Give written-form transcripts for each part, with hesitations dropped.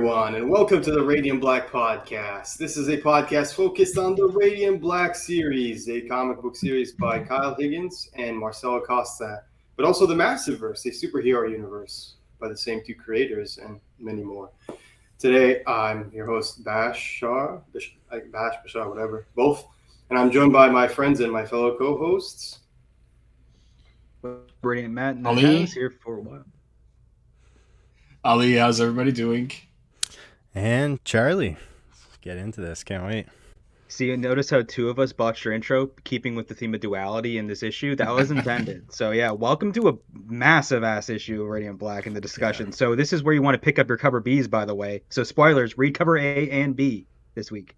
everyone, and welcome to the Radiant Black podcast. This is a podcast focused on the Radiant Black series, a comic book series by Kyle Higgins and Marcelo Costa, but also the Massiveverse, a superhero universe by the same two creators, and many more. Today, I'm your host, Bashar, whatever, both, and I'm joined by my friends and my fellow co-hosts. Radiant Matt and Ali here for a while. Ali, how's everybody doing? And Charlie. Let's get into this. Can't wait. See, notice how two of us botched your intro, keeping with the theme of duality in this issue? That was intended. So yeah, welcome to a massive ass issue of Radiant Black in the discussion. Yeah. So this is where you want to pick up your cover Bs, by the way. So spoilers, read cover A and B this week.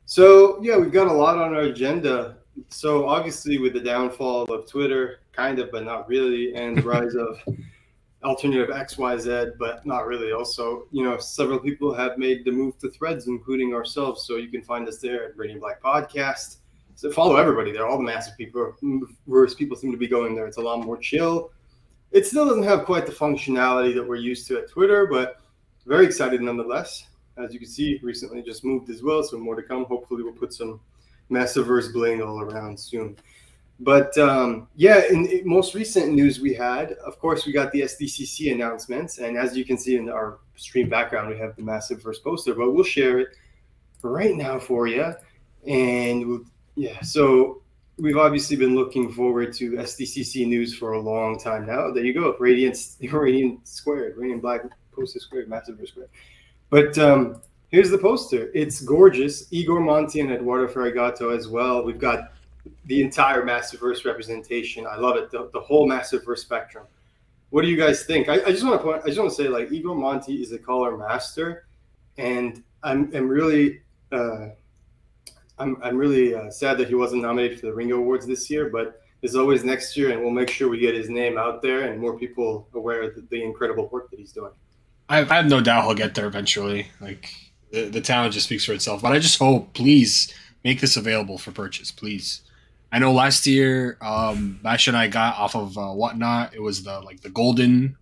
So yeah, we've got a lot on our agenda. So obviously with the downfall of Twitter, kind of, but not really, and the rise of alternative XYZ, but not really. Also, several people have made the move to Threads, including ourselves. So you can find us there at Radiant Black Podcast. So follow everybody there. All the massive people, people seem to be going there. It's a lot more chill. It still doesn't have quite the functionality that we're used to at Twitter, but very excited nonetheless. As you can see, recently just moved as well, so more to come. Hopefully we'll put some Massiveverse bling all around soon. But in most recent news we had, of course, we got the SDCC announcements. And as you can see in our stream background, we have the Massiveverse poster, but we'll share it right now for you. And so we've obviously been looking forward to SDCC news for a long time now. There you go. Radiant squared, Radiant Black poster squared, Massiveverse squared. But here's the poster. It's gorgeous. Igor Monti and Eduardo Ferragato as well. We've got the entire Massiveverse representation. I love it. The whole Massiveverse spectrum. What do you guys think? I just want to say, like, Igor Monti is a color master, and I'm really sad that he wasn't nominated for the Ringo Awards this year. But there's always next year, and we'll make sure we get his name out there and more people aware of the incredible work that he's doing. I have no doubt he'll get there eventually. Like the talent just speaks for itself. But I just hope, please, make this available for purchase, please. I know last year, Bash and I got off of Whatnot. It was the golden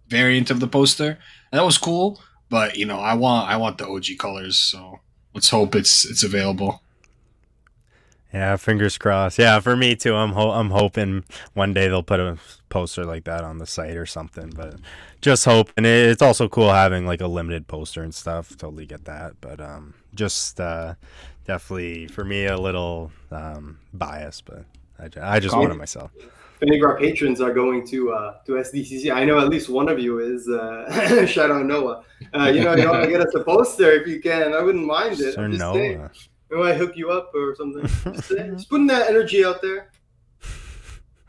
variant of the poster, and that was cool. But I want the OG colors, so let's hope it's available. Yeah, fingers crossed. Yeah, for me too. I'm hoping one day they'll put a poster like that on the site or something. But just hope, and it's also cool having like a limited poster and stuff. Totally get that, but definitely for me a little biased, but I just want it myself. If any of our patrons are going to SDCC, I know at least one of you is. Shout out Noah. You want to get us a poster if you can. I wouldn't mind it. Sure, Noah. I might hook you up or something. Just putting that energy out there.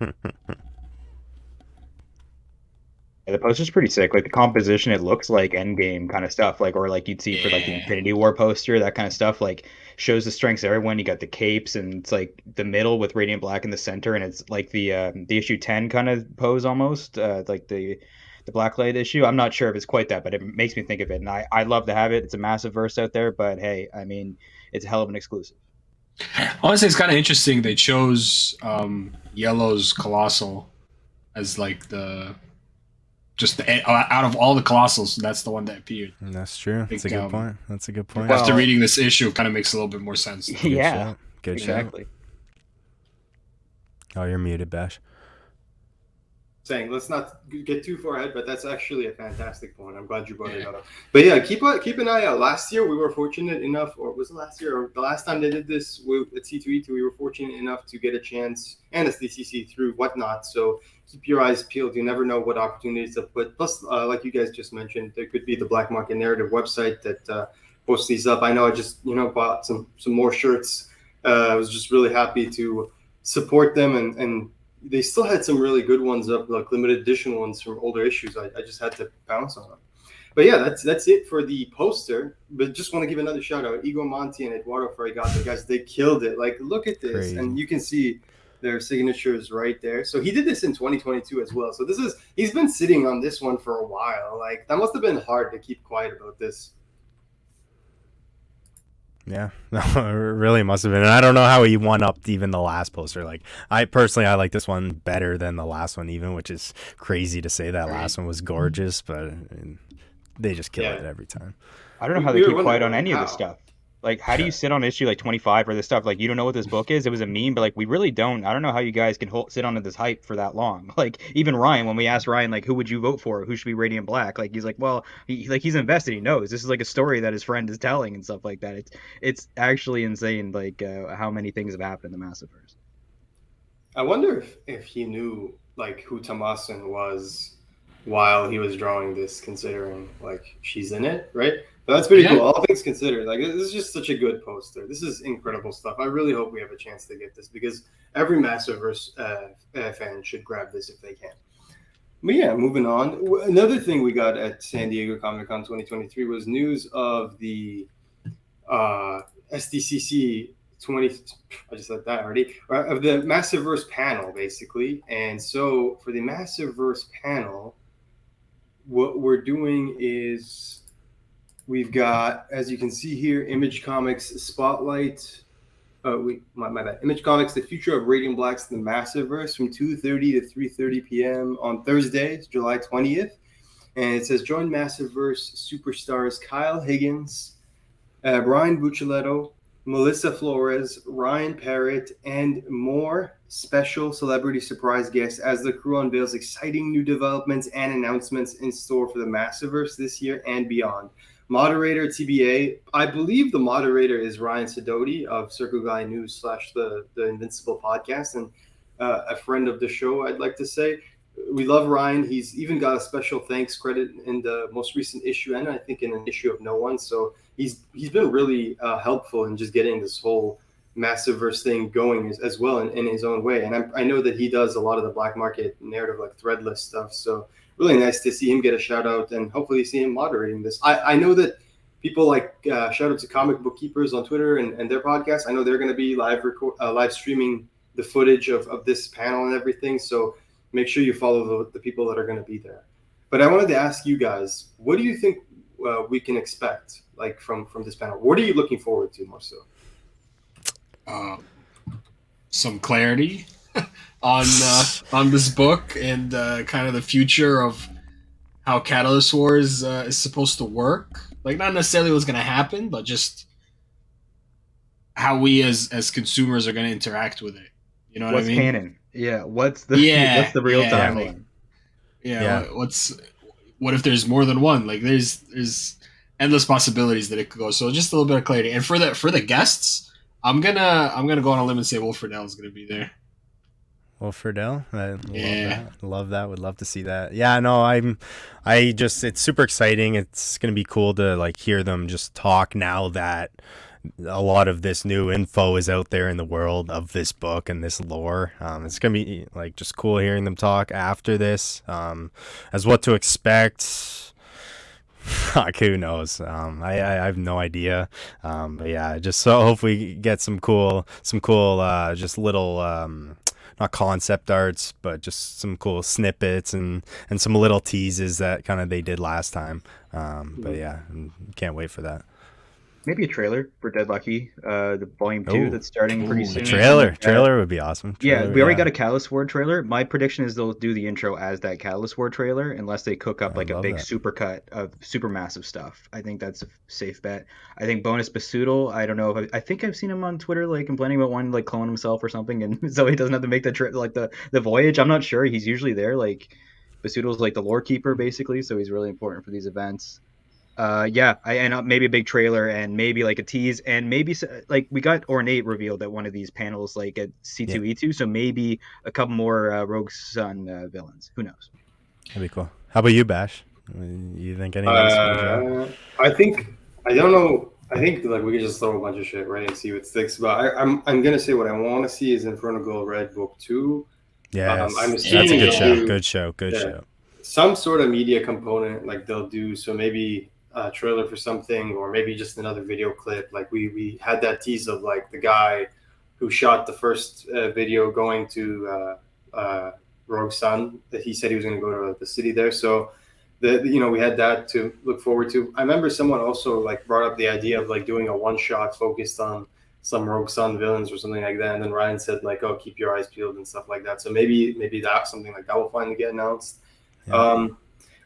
Yeah, the poster's pretty sick. Like the composition, it looks like Endgame kind of stuff, or like you'd see for like the Infinity War poster, that kind of stuff. Like shows the strengths of everyone. You got the capes, and it's like the middle with Radiant Black in the center, and it's like the issue 10 kind of pose almost, like the Blacklight issue. I'm not sure if it's quite that, but it makes me think of it, and I love to have it. It's a massive verse out there, but hey, I mean, it's a hell of an exclusive. Honestly, it's kind of interesting. They chose Yellow's Colossal as like out of all the Colossals, that's the one that appeared. And that's true. That's a good point. That's a good point. After reading this issue, it kind of makes a little bit more sense. Yeah, good exactly. Oh, you're muted, Bash. Saying let's not get too far ahead, but that's actually a fantastic point. I'm glad you brought it up. But yeah, keep an eye out. Last year we were fortunate enough, or was it last year, or the last time they did this at C2E2, we were fortunate enough to get a chance, and SDCC through Whatnot. So keep your eyes peeled. You never know what opportunities to put. Plus, like you guys just mentioned, there could be the Black Market Narrative website that posts these up. I know I just bought some more shirts. I was just really happy to support them, and they still had some really good ones up, like limited edition ones from older issues. I just had to bounce on them. But yeah, that's it for the poster. But just want to give another shout out. Igor Monti and Eduardo Ferragato, guys, they killed it. Like, look at this. Crazy. And you can see their signatures right there. So he did this in 2022 as well. So he's been sitting on this one for a while. Like, that must have been hard to keep quiet about this. Yeah, no, it really must have been. And I don't know how he one-upped even the last poster. Like, I like this one better than the last one even, which is crazy to say. That last one was gorgeous, but they just kill it every time. I don't know how they We were keep quiet on wondering any of this how. stuff. Like, how do you sit on issue like 25 or this stuff? Like, you don't know what this book is. It was a meme, but like, we really don't. I don't know how you guys can sit on this hype for that long. Like, even Ryan, when we asked Ryan, like, who would you vote for? Who should be Radiant Black? Like, he's like, well, he's invested. He knows this is like a story that his friend is telling and stuff like that. It's actually insane, like, how many things have happened in the Massiveverse. I wonder if he knew like who Tomasin was while he was drawing this, considering like she's in it, right? But that's pretty Yeah. cool. All things considered, like this is just such a good poster. This is incredible stuff. I really hope we have a chance to get this because every Massiveverse fan should grab this if they can. But yeah, moving on. Another thing we got at San Diego Comic-Con 2023 was news of the SDCC 20. I just said that already. Of the Massiveverse panel, basically. And so for the Massiveverse panel, what we're doing is we've got, as you can see here, Image Comics Spotlight. My bad. Image Comics, The Future of Radiant Black's The Massiveverse from 2:30 to 3:30 p.m. on Thursday, July 20th. And it says, join Massiveverse superstars Kyle Higgins, Brian Buccellato, Melissa Flores, Ryan Parrott, and more special celebrity surprise guests as the crew unveils exciting new developments and announcements in store for the Massiveverse this year and beyond. Moderator TBA, I believe the moderator is Ryan Sidoti of Circle Guy News / the Invincible podcast, and a friend of the show, I'd like to say. We love Ryan. He's even got a special thanks credit in the most recent issue, and I think in an issue of No One. So he's been really helpful in just getting this whole Massiveverse thing going as well in his own way. And I know that he does a lot of the black market narrative, like threadless stuff. So really nice to see him get a shout out and hopefully see him moderating this. I know that people like shout out to Comic Book Keepers on Twitter and their podcast. I know they're going to be live streaming the footage of this panel and everything. So make sure you follow the people that are going to be there. But I wanted to ask you guys, what do you think we can expect like from this panel? What are you looking forward to more so? Some clarity on this book and kind of the future of how Catalyst Wars is supposed to work. Like not necessarily what's going to happen, but just how we as consumers are going to interact with it. You know what I mean? Canon? Yeah. What's the real timeline? What if there's more than one? Like there's endless possibilities that it could go. So just a little bit of clarity. And for the guests, I'm gonna go on a limb and say Will Friedle is gonna be there. Will Friedle, love that. Would love to see that. Yeah, no, it's super exciting. It's gonna be cool to like hear them just talk now that a lot of this new info is out there in the world of this book and this lore. It's gonna be like just cool hearing them talk after this, as what to expect. Fuck, who knows? I have no idea. But yeah, just so hopefully get some cool, just little, not concept arts, but just some cool snippets and some little teases that kind of they did last time. But yeah, can't wait for that. Maybe a trailer for Dead Lucky, the volume 2 that's starting pretty soon. Trailer would be awesome. We already got a Catalyst War trailer. My prediction is they'll do the intro as that Catalyst War trailer, unless they cook up like a big super cut of super massive stuff. I think that's a safe bet. I think Bonus Basuto, I don't know. I think I've seen him on Twitter like complaining about wanting to like clone himself or something, and so he doesn't have to make the trip like the voyage. I'm not sure. He's usually there. Like Basuto's like the lore keeper basically, so he's really important for these events. Maybe a big trailer and maybe like a tease and maybe like we got Ornate revealed at one of these panels like at C2E2, so maybe a couple more Rogue Sun villains. Who knows? That'd be cool. How about you, Bash? You think anything? I don't know. I think like we could just throw a bunch of shit right and see what sticks. But I'm gonna say what I want to see is Inferno Girl Red Book 2. Yeah, that's a good show. Good show. Some sort of media component like they'll do. So maybe a trailer for something, or maybe just another video clip. Like we had that tease of like the guy who shot the first video going to Rogue Sun, that he said he was going to go to the city there. So we had that to look forward to. I remember someone also like brought up the idea of like doing a one shot focused on some Rogue Sun villains or something like that. And then Ryan said like, oh, keep your eyes peeled and stuff like that. So maybe that something like that will finally get announced. Yeah.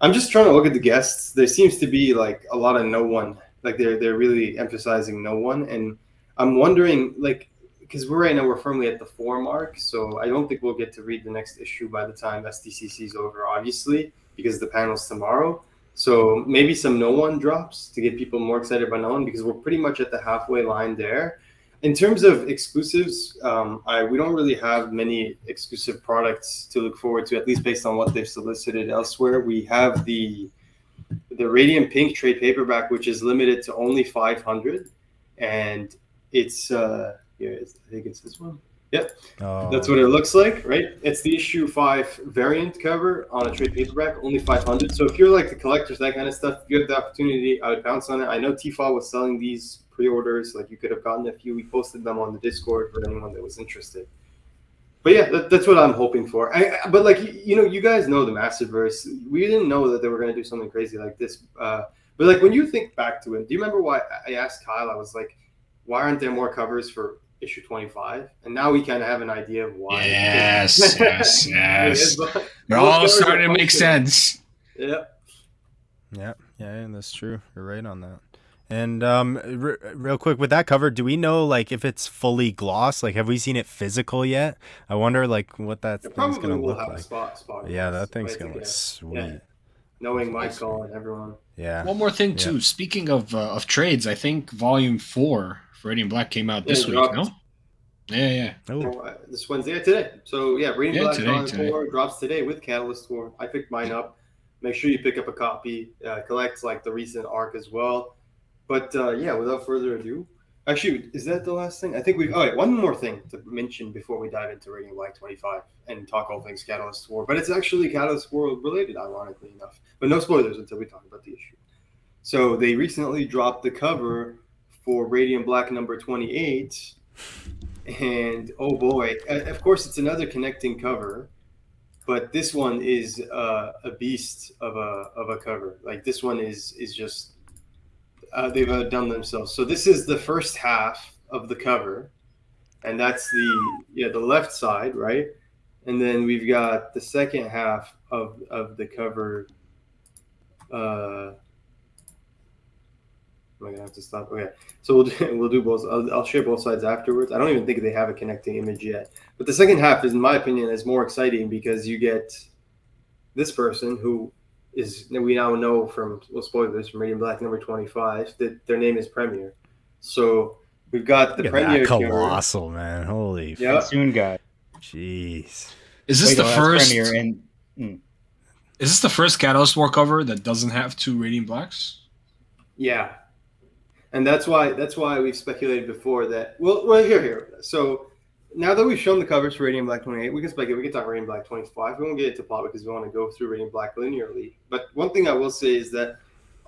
I'm just trying to look at the guests. There seems to be like a lot of no one Like they're really emphasizing no one, and I'm wondering like because right now we're firmly at the 4 mark, so I don't think we'll get to read the next issue by the time SDCC is over, obviously, because the panel's tomorrow. So maybe some no one drops to get people more excited about no one, because we're pretty much at the halfway line there. In terms of exclusives, we don't really have many exclusive products to look forward to, at least based on what they've solicited elsewhere. We have the Radiant Pink trade paperback, which is limited to only 500, and it's I think it's this one. Yep, that's what it looks like, right? It's the issue 5 variant cover on a trade paperback, only 500. So if you're like the collectors, that kind of stuff, if you have the opportunity, I would bounce on it. I know Tifa was selling these pre-orders, like you could have gotten a few. We posted them on the Discord for anyone that was interested. But yeah, that's what I'm hoping for. But like you guys know the Massiveverse. We didn't know that they were going to do something crazy like this. But like when you think back to it, do you remember why I asked Kyle? I was like, why aren't there more covers for issue 25? And now we kind of have an idea of why. Yes. They're all starting to make sense. Yeah, that's true. You're right on that. And real quick, with that cover, do we know like if it's fully gloss? Like, have we seen it physical yet? I wonder like what that thing's gonna look like. Spot yeah, that thing's gonna look sweet. Yeah. Knowing Michael and everyone. Yeah. One more thing too. Speaking of trades, I think Volume 4 for Radiant Black came out this week. No. Yeah. This Wednesday, today. So yeah, Radiant Black today. 4 drops today with Catalyst 4. I picked mine up. Make sure you pick up a copy. Collect like the recent arc as well. But without further ado, actually, is that the last thing? I think one more thing to mention before we dive into Radiant Black 25 and talk all things Catalyst 4. But it's actually Catalyst 4 related, ironically enough. But no spoilers until we talk about the issue. So they recently dropped the cover for Radiant Black number 28. And oh boy, of course, it's another connecting cover. But this one is a beast of a cover. Like this one is just... they've outdone themselves. So this is the first half of the cover, and that's the left side, right? And then we've got the second half of the cover. Am I gonna have to stop? Okay, so we'll do both. I'll share both sides afterwards. I don't even think they have a connecting image yet, but the second half is, in my opinion, is more exciting because you get this person who we now know from spoilers from Radiant Black number 25 that their name is Premier. So we've got the Premier colossal cover. Man, holy soon guy. Jeez, is this the first? Is this the first Catalyst War cover that doesn't have 2 Radiant Blacks? Yeah, and that's why we've speculated before that. Well, here. So now that we've shown the covers for Radiant Black 28, we can speculate. We can talk Radiant Black 25. We won't get into plot because we want to go through Radiant Black linearly. But one thing I will say is that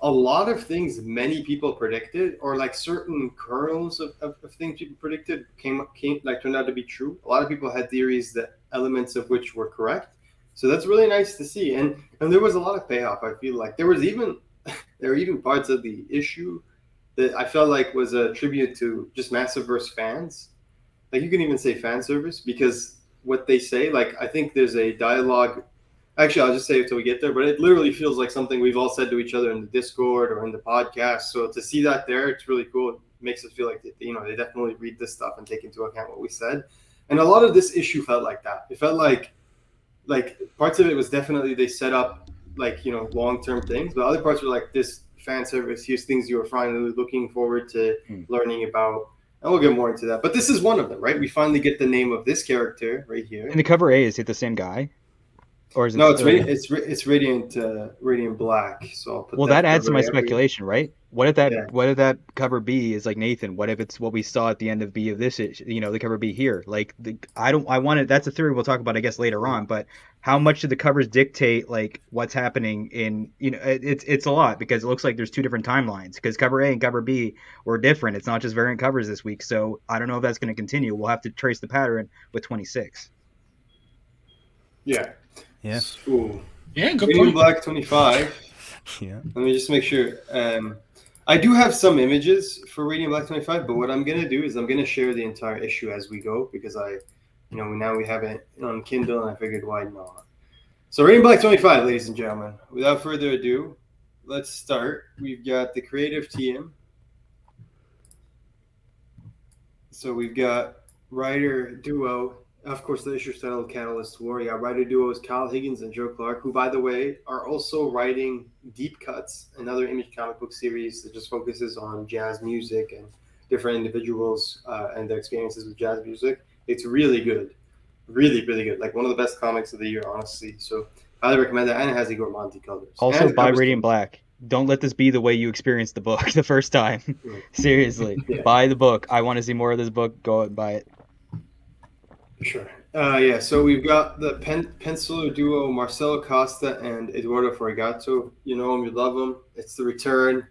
a lot of things many people predicted, or like certain kernels of things people predicted, came turned out to be true. A lot of people had theories that elements of which were correct. So that's really nice to see. And there was a lot of payoff. I feel like there were even parts of the issue that I felt like was a tribute to just Massiveverse fans. Like you can even say fan service, because what they say, like I think there's a dialogue. Actually, I'll just say it till we get there, but it literally feels like something we've all said to each other in the Discord or in the podcast. So to see that there, it's really cool. It makes us feel like they definitely read this stuff and take into account what we said. And a lot of this issue felt like that. It felt like parts of it was definitely they set up long-term things, but other parts were like this fan service. Here's things you were finally looking forward to learning about. And we'll get more into that. But this is one of them, right? We finally get the name of this character right here. In the cover A, is it the same guy? Or is it it's Radiant Black. So I'll put that adds to my speculation, right? What if that cover B is like Nathan? What if it's what we saw at the end of B of this, the cover B here? Like that's a theory we'll talk about, I guess, later on, but how much do the covers dictate like what's happening in, it's a lot, because it looks like there's 2 different timelines, because cover A and cover B were different. It's not just variant covers this week. So I don't know if that's going to continue. We'll have to trace the pattern with 26. Yeah. Yeah. Ooh. Yeah, good Radiant point. Black 25. Yeah. Let me just make sure. I do have some images for Radiant Black 25, but what I'm going to do is I'm going to share the entire issue as we go, because now we have it on Kindle, and I figured why not. So Radiant Black 25, ladies and gentlemen. Without further ado, let's start. We've got the creative team So we've got writer duo, of course, the issue titled Catalyst War. Yeah, writer duos Kyle Higgins and Joe Clark, who, by the way, are also writing Deep Cuts, another Image comic book series that just focuses on jazz music and different individuals and their experiences with jazz music. It's really good. Really, really good. Like one of the best comics of the year, honestly. So highly recommend that. And it has Igor Monti colors. Also, And buy covers Radiant too. Black. Don't let this be the way you experience the book the first time. Seriously, Yeah. buy the book. I want to see more of this book. Go and buy it. Sure. Yeah, so we've got the pencil duo Marcelo Costa and Eduardo Fregato. You know them, you love them. It's the return.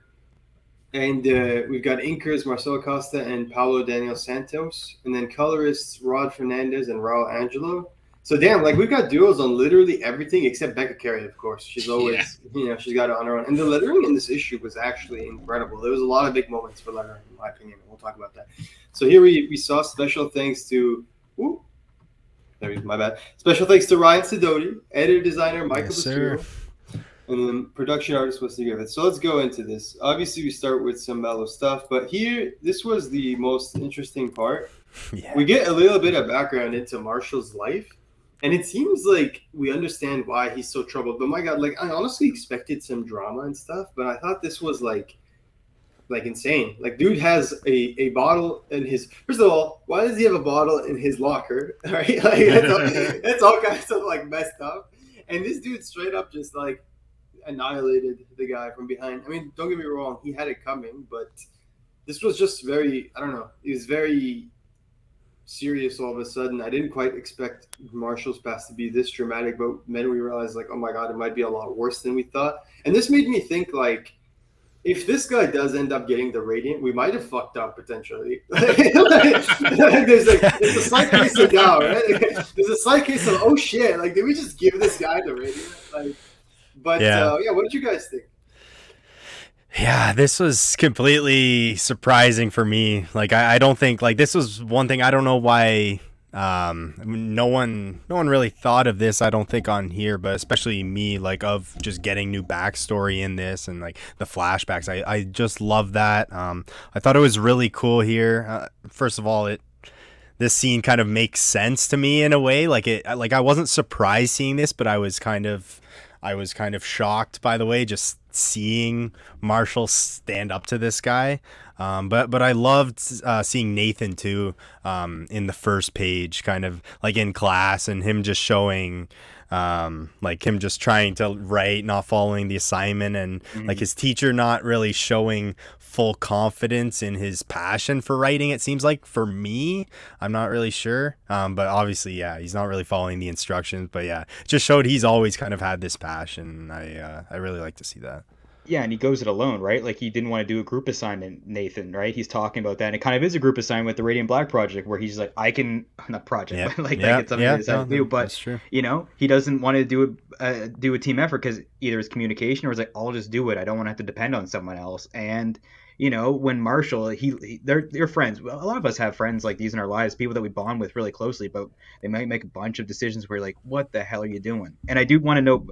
And we've got inkers Marcelo Costa and Paulo Daniel Santos. And then colorists Rod Fernandez and Raul Angelo. So, damn, like we've got duos on literally everything except Becca Carey, of course. She's always, she's got it on her own. And the lettering in this issue was actually incredible. There was a lot of big moments for lettering, in my opinion. We'll talk about that. So, here we saw special thanks to. Ooh, my bad. Special thanks to Ryan Sidoti, editor designer Michael Basturo, and then production artist Wesley Griffith. So let's go into this. Obviously, we start with some mellow stuff, but here, this was the most interesting part. Yeah. We get a little bit of background into Marshall's life, and it seems like we understand why he's so troubled. But my God, like I honestly expected some drama and stuff, but I thought this was like insane. Like dude has a bottle in his. First of all, why does he have a bottle in his locker? All right, like that's all kinds of like messed up. And this dude straight up just like annihilated the guy from behind. I mean, don't get me wrong, he had it coming, but this was just very. I don't know. It was very serious all of a sudden. I didn't quite expect Marshall's past to be this dramatic, but then we realized like, oh my God, it might be a lot worse than we thought. And this made me think like, if this guy does end up getting the Radiant, we might have fucked up potentially. There's a slight case of doubt, right? There's a slight case of oh shit, like did we just give this guy the Radiant? Like, but yeah, what did you guys think? Yeah, this was completely surprising for me. Like I don't think like this was one thing. I don't know why no one really thought of this, I don't think, on here, but especially me, like of just getting new backstory in this and like the flashbacks. I just love that. I thought it was really cool here. First of all, this scene kind of makes sense to me in a way. Like I wasn't surprised seeing this, but I was kind of shocked, by the way, just seeing Marshall stand up to this guy. But I loved seeing Nathan too, in the first page, kind of like in class, and him just showing like him just trying to write, not following the assignment, and like his teacher not really showing full confidence in his passion for writing. It seems like, for me, I'm not really sure, but obviously, yeah, he's not really following the instructions. But yeah, it just showed he's always kind of had this passion. I really like to see that. Yeah, and he goes it alone, right? Like he didn't want to do a group assignment, Nathan, right? He's talking about that, and it kind of is a group assignment with the Radiant Black project, where he's like, I can not project, but like that gets something to decide to do. But that's true. You know, he doesn't want to do a team effort because either it's communication or it's like, I'll just do it. I don't want to have to depend on someone else. And you know, when Marshall, they're friends. Well, a lot of us have friends like these in our lives, people that we bond with really closely, but they might make a bunch of decisions where you're like, what the hell are you doing? And I do want to note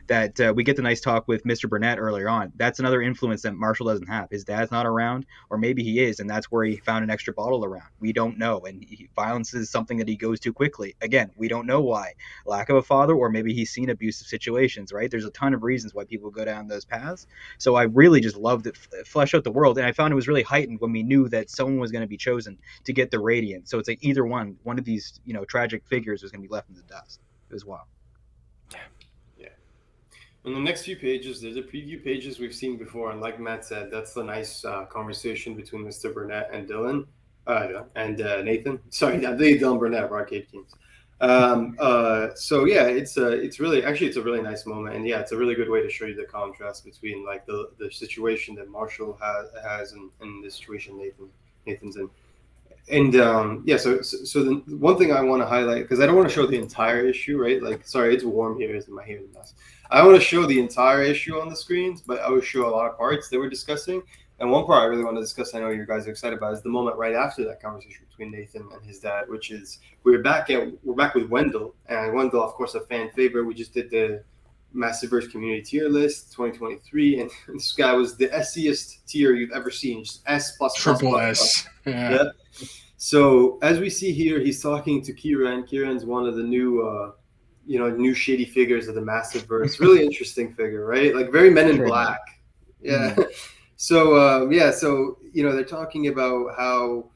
that we get the nice talk with Mr. Burnett earlier on. That's another influence that Marshall doesn't have. His dad's not around, or maybe he is, and that's where he found an extra bottle around. We don't know. And violence is something that he goes to quickly. Again, we don't know why. Lack of a father, or maybe he's seen abusive situations, right? There's a ton of reasons why people go down those paths. So I really just loved it, flesh out the world. And I found it was really heightened when we knew that someone was going to be chosen to get the Radiant. So it's like either one of these, tragic figures was going to be left in the dust. It was wild. Yeah. On the next few pages, there's a preview pages we've seen before. And like Matt said, that's the nice conversation between Mr. Burnett and Dylan and Nathan. Sorry, I believe Dylan Burnett, Arcade Kings. So yeah, it's a really nice moment, and yeah, it's a really good way to show you the contrast between like the situation that Marshall has and the situation Nathan's in. And yeah, so the one thing I want to highlight, because I don't want to show the entire issue, right? Like, sorry, it's warm here, isn't my hair is mess. I want to show the entire issue on the screens, but I will show a lot of parts that we're discussing. And one part I really want to discuss, I know you guys are excited about, is the moment right after that conversation between Nathan and his dad, which is we're back with Wendell, and Wendell, of course, a fan favorite. We just did the Massiveverse community tier list 2023, and this guy was the S-iest tier you've ever seen, just S plus plus Triple plus plus. S. Yeah. Yeah. So as we see here, he's talking to Kieran. Kieran's one of the new, new shady figures of the Massiveverse. Really interesting figure, right? Like very Men in Black. Yeah. So they're talking about how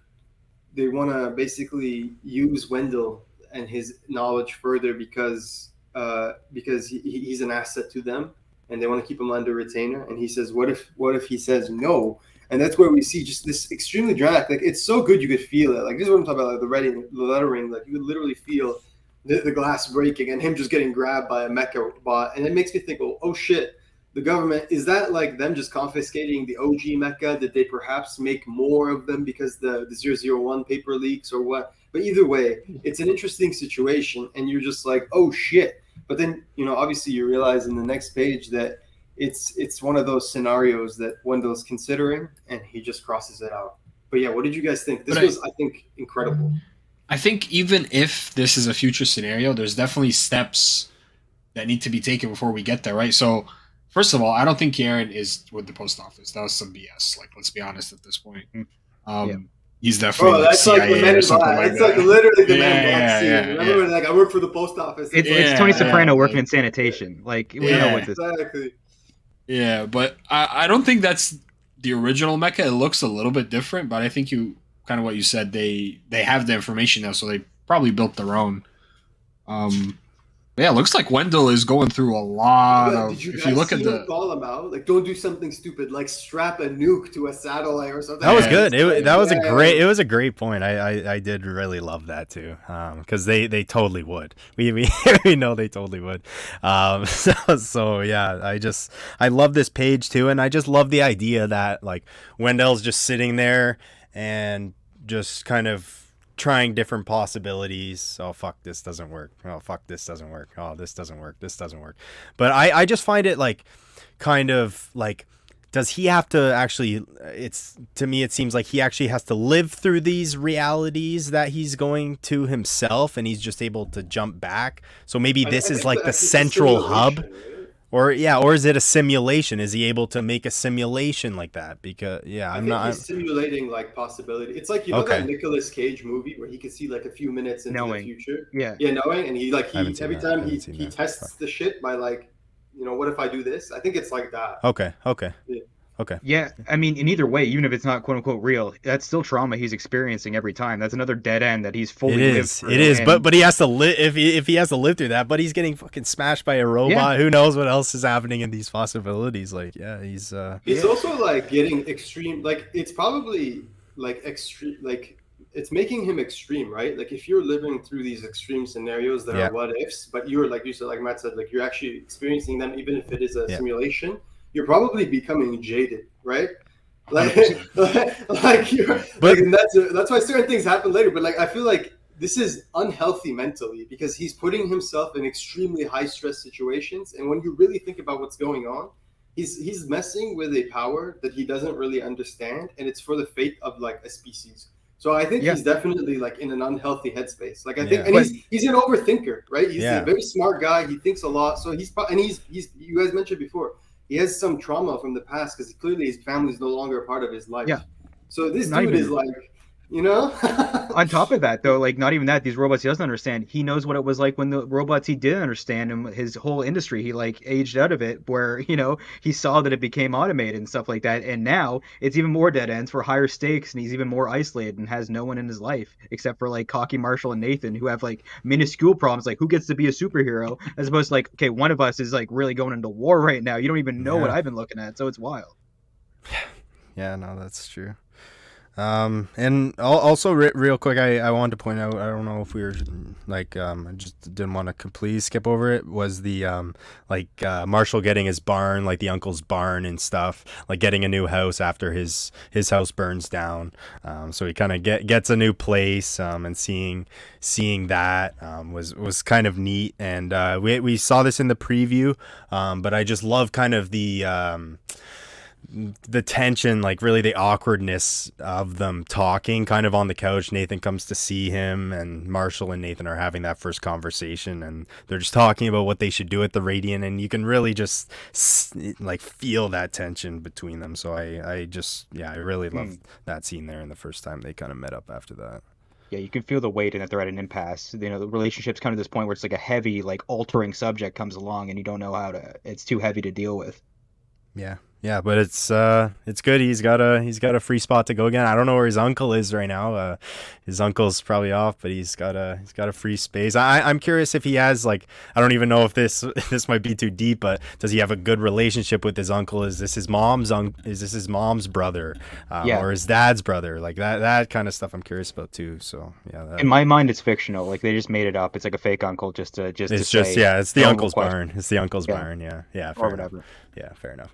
they want to basically use Wendell and his knowledge further because he's an asset to them, and they want to keep him under retainer. And he says, what if he says no? And that's where we see just this extremely dramatic. Like, it's so good you could feel it. Like, this is what I'm talking about, like the lettering. Like, you could literally feel the glass breaking and him just getting grabbed by a mecha bot. And it makes me think, oh shit, the government, is that like them just confiscating the OG mecha? Did they perhaps make more of them because the 001 paper leaks or what? But either way, it's an interesting situation, and you're just like, oh shit. But then, obviously you realize in the next page that it's one of those scenarios that Wendell's considering, and he just crosses it out. But yeah, what did you guys think? This was, I think, incredible. I think even if this is a future scenario, there's definitely steps that need to be taken before we get there, right? So, first of all, I don't think Kieran is with the post office. That was some BS. Like, let's be honest at this point. He's definitely that's CIA like the Men in Black. It's like literally the Men in Black scene. Yeah, Remember when, like, I work for the post office? It's Tony Soprano working in sanitation. Like, we know what this is. Exactly. Yeah, but I don't think that's the original mecha. It looks a little bit different, but I think kind of what you said, they have the information now, so they probably built their own. Yeah, it looks like Wendell is going through a lot of. Did you if you look at the call him out, like, don't do something stupid, like strap a nuke to a satellite or something. That was good. That was a great point. I did really love that too, because they totally would. We know they totally would. So yeah, I love this page too, and I just love the idea that like Wendell's just sitting there and just kind of trying different possibilities. Oh fuck, this doesn't work. Oh fuck, this doesn't work. Oh, this doesn't work. This doesn't work. But I just find it like kind of like, does he have to actually, to me it seems like he actually has to live through these realities that he's going to himself, and he's just able to jump back. So maybe this is like the central hub. Right? Or is it a simulation? Is he able to make a simulation like that? Because he's simulating like possibility. It's like that Nicolas Cage movie where he can see like a few minutes into the future. Knowing, and he every time he tests the shit by like, what if I do this? I think it's like that. Okay. Yeah, I mean, in either way, even if it's not quote unquote real, that's still trauma he's experiencing every time. That's another dead end that he's fully lived through. It is, but he has to live if he has to live through that. But he's getting fucking smashed by a robot. Who knows what else is happening in these possibilities? Like, he's also like getting extreme. Like, it's probably like extreme. Like, it's making him extreme, right? Like, if you're living through these extreme scenarios that are what ifs, but you're like you said, like Matt said, like you're actually experiencing them, even if it is a simulation. You're probably becoming jaded, right? Like you're, and that's why certain things happen later. But like, I feel like this is unhealthy mentally because he's putting himself in extremely high stress situations. And when you really think about what's going on, he's messing with a power that he doesn't really understand, and it's for the fate of like a species. So I think he's definitely like in an unhealthy headspace. Like I think, and he's an overthinker, right? He's a very smart guy. He thinks a lot. So he's you guys mentioned before. He has some trauma from the past because clearly his family is no longer a part of his life. Yeah. So this dude is like, On top of that, though, like not even that, these robots he doesn't understand. He knows what it was like when the robots he did understand, and his whole industry, he like aged out of it where, he saw that it became automated and stuff like that. And now it's even more dead ends for higher stakes, and he's even more isolated and has no one in his life except for like Cocky, Marshall, and Nathan, who have like minuscule problems, like who gets to be a superhero, as opposed to like, okay, one of us is like really going into war right now. You don't even know what I've been looking at, so it's wild. Yeah, no, that's true. And also real quick, I wanted to point out, I don't know if we were like, I just didn't want to completely skip over it, was the Marshall getting his barn, like the uncle's barn and stuff, like getting a new house after his house burns down. So he kind of gets a new place, and seeing that was kind of neat. And we saw this in the preview, but I just love kind of the the tension, like really the awkwardness of them talking kind of on the couch. Nathan comes to see him, and Marshall and Nathan are having that first conversation, and they're just talking about what they should do at the Radiant, and you can really just like feel that tension between them. So I really love that scene there, and the first time they kind of met up after that. Yeah, you can feel the weight and that they're at an impasse. You know, the relationship's kind of this point where it's like a heavy, like altering subject comes along and you don't know how to, it's too heavy to deal with. Yeah, but it's good. He's got a free spot to go again. I don't know where his uncle is right now. His uncle's probably off, but he's got a free space. I'm curious if he has, like, I don't even know if this might be too deep, but does he have a good relationship with his uncle? Is this his mom's brother, or his dad's brother? Like that kind of stuff I'm curious about too. So yeah. In my mind, it's fictional. Like they just made it up. It's like a fake uncle it's the uncle's barn. It's the uncle's barn. Yeah. Or whatever. Enough. Yeah, fair enough.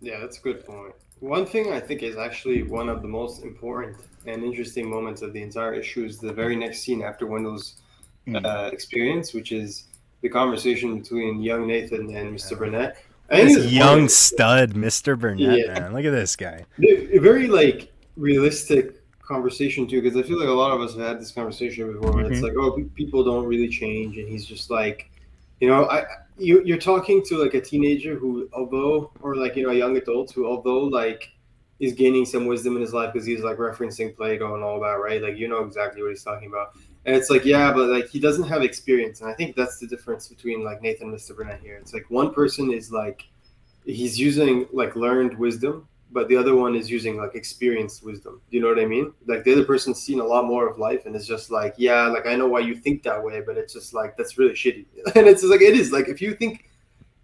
Yeah, that's a good point. One thing I think is actually one of the most important and interesting moments of the entire issue is the very next scene after Wendell's experience, which is the conversation between young Nathan and Mr. Burnett. This young stud, Mr. Burnett, man. Look at this guy. A very, like, realistic conversation, too, because I feel like a lot of us have had this conversation before, where it's like, oh, people don't really change, and he's just like, you know, you're talking to like a teenager who, or like, you know, a young adult who, like, is gaining some wisdom in his life because he's like referencing Plato and all that, right? Like, you know exactly what he's talking about. And it's like, yeah, but like he doesn't have experience. And I think that's the difference between like Nathan and Mr. Burnett here. It's like one person is like, he's using like learned wisdom, but the other one is using like experienced wisdom. Do you know what I mean? Like the other person's seen a lot more of life and it's just like, yeah, like I know why you think that way, but it's just like, that's really shitty. And it's just like, it is like, if you think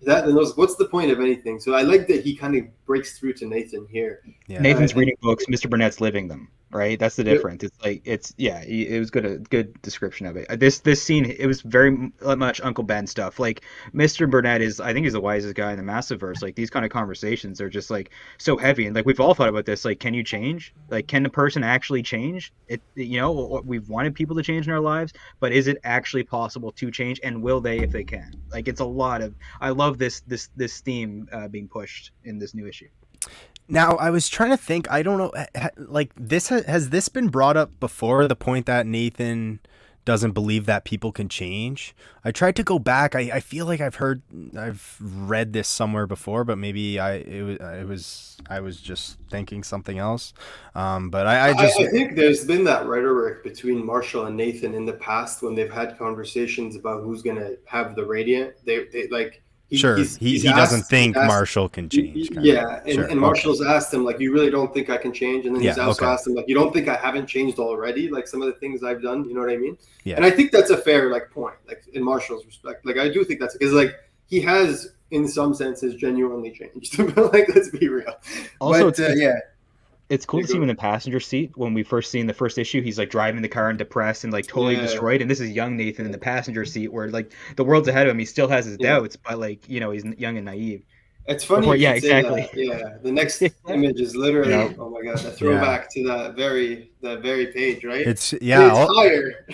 that, then what's the point of anything? So I like that he kind of breaks through to Nathan here. Yeah. Nathan's reading books, Mr. Burnett's living them. Right, that's the difference. It's like it was a good description of it. This scene, it was very much Uncle Ben stuff. Like Mr. Burnett I think he's the wisest guy in the Massiveverse. Like these kind of conversations are just like so heavy, and like we've all thought about this. Like, can you change? Like, can the person actually change? It, you know, we've wanted people to change in our lives, but is it actually possible to change? And will they if they can? Like, it's a lot of. I love this theme being pushed in this new issue. Now, I was trying to think, I don't know, like, has this been brought up before, the point that Nathan doesn't believe that people can change? I tried to go back. I feel like I've read this somewhere before, but maybe I was just thinking something else. But I think there's been that rhetoric between Marshall and Nathan in the past when they've had conversations about who's going to have the Radiant. They like... He doesn't think Marshall can change. And Marshall's asked him, like, you really don't think I can change? And then he's also asked him, like, you don't think I haven't changed already? Like, some of the things I've done, you know what I mean? Yeah. And I think that's a fair, like, point, like, in Marshall's respect. Like, I do think that's, because, like, he has, in some senses, genuinely changed. But, like, let's be real. Also, it's cool to see him in the passenger seat. When we first see in the first issue, he's like driving the car and depressed and like totally destroyed. And this is young Nathan in the passenger seat, where like the world's ahead of him. He still has his doubts, but like, you know, he's young and naive. It's funny. Exactly. Yeah, the next image is literally oh my god, a throwback to that very page, right? It's higher.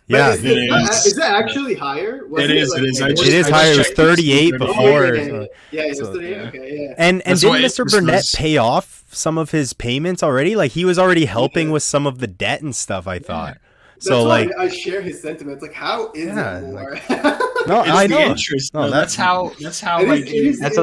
Yeah, is that actually higher? It is higher. It was 38 before. It was 38. Okay, yeah. And didn't Mr. Burnett pay off some of his payments already? Like he was already helping with some of the debt and stuff, I thought. So like I share his sentiments. Like, how is it more? No, I know. Interest. No, that's how that's how they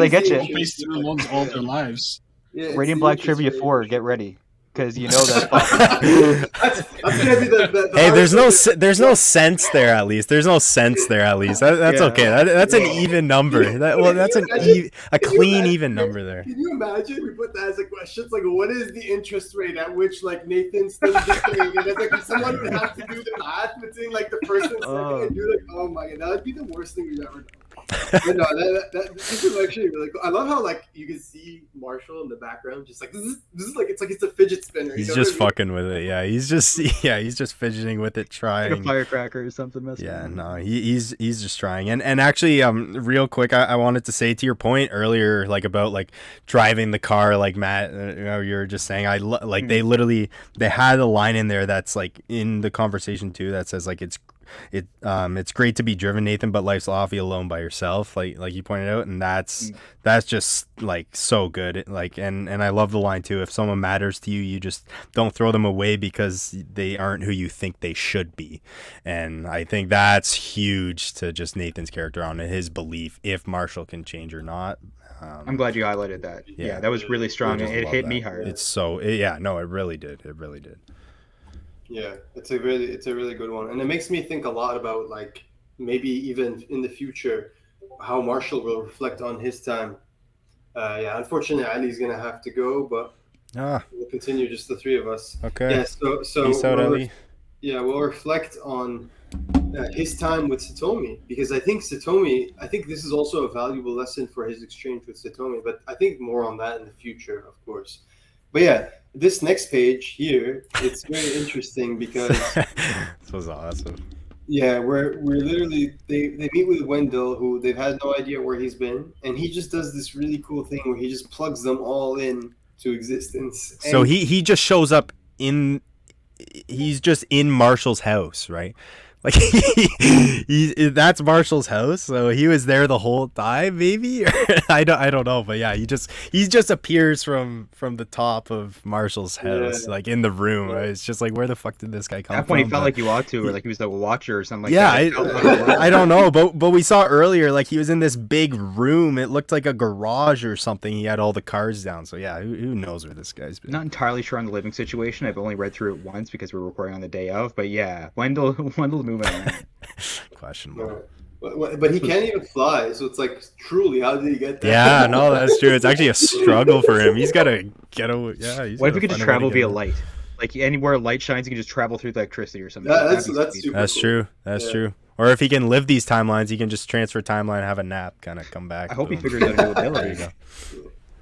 get you. Pays through loans all their lives. Yeah, Radiant Black Trivia 4, get ready. Because you know that's gonna be the hey, there's no sense there at least. There's no sense there at least. That's okay. That's an even number. That's a clean even number there. Can you imagine? We put that as a question. It's like, what is the interest rate at which like Nathan's still paying? And it's like someone would have to do the math between like the first and second and do like, oh my god, that would be the worst thing we've ever done. But no, this is actually really cool. I love how like you can see Marshall in the background, just like this is like it's a fidget spinner. He's just fucking with it. Yeah, he's just fidgeting with it, trying. Like a firecracker or something. He's just trying. And actually, real quick, I wanted to say to your point earlier, like about like driving the car, like Matt, you were just saying. They had a line in there that's like in the conversation too that says like it's it's great to be driven, Nathan, but life's awfully alone by yourself, like you pointed out, and that's just like so good. Like, and I love the line too. If someone matters to you, you just don't throw them away because they aren't who you think they should be. And I think that's huge to just Nathan's character on his belief if Marshall can change or not. I'm glad you highlighted that. Yeah, that was really strong. It hit me hard. It's so it really did. It really did. Yeah, it's a really good one, and it makes me think a lot about like maybe even in the future how Marshall will reflect on his time. Unfortunately, Ali's gonna have to go, but we'll continue just the three of us. Okay. Yeah. So Peace out, Ali. We'll reflect on his time with Satomi, because I think this is also a valuable lesson for his exchange with Satomi, but I think more on that in the future, of course. But yeah, this next page here, it's very interesting because this was awesome. Yeah, we're literally they meet with Wendell, who they've had no idea where he's been, and he just does this really cool thing where he just plugs them all in to existence. So he just shows up he's just in Marshall's house, right? Like that's Marshall's house, so he was there the whole time, maybe. I don't know, but yeah, he just appears from the top of Marshall's house, like in the room. Right? It's just like, where the fuck did this guy come from? At that point, he felt like you ought to, or like he was the watcher or something. Like that. I don't know, but we saw earlier, like he was in this big room. It looked like a garage or something. He had all the cars down. So yeah, who knows where this guy's been? Not entirely sure on the living situation. I've only read through it once because we were recording on the day of. But yeah, Wendell moving around. Questionable. But he can't even fly, so it's like, truly, how did he get there? Yeah, no, that's true. It's actually a struggle for him. He's got to get away. Yeah. What if he could just travel via light? Like anywhere light shines, he can just travel through the electricity or something. That's super That's cool. True. That's true. Or if he can live these timelines, he can just transfer timeline, have a nap, kind of come back. I hope he figures out a new ability.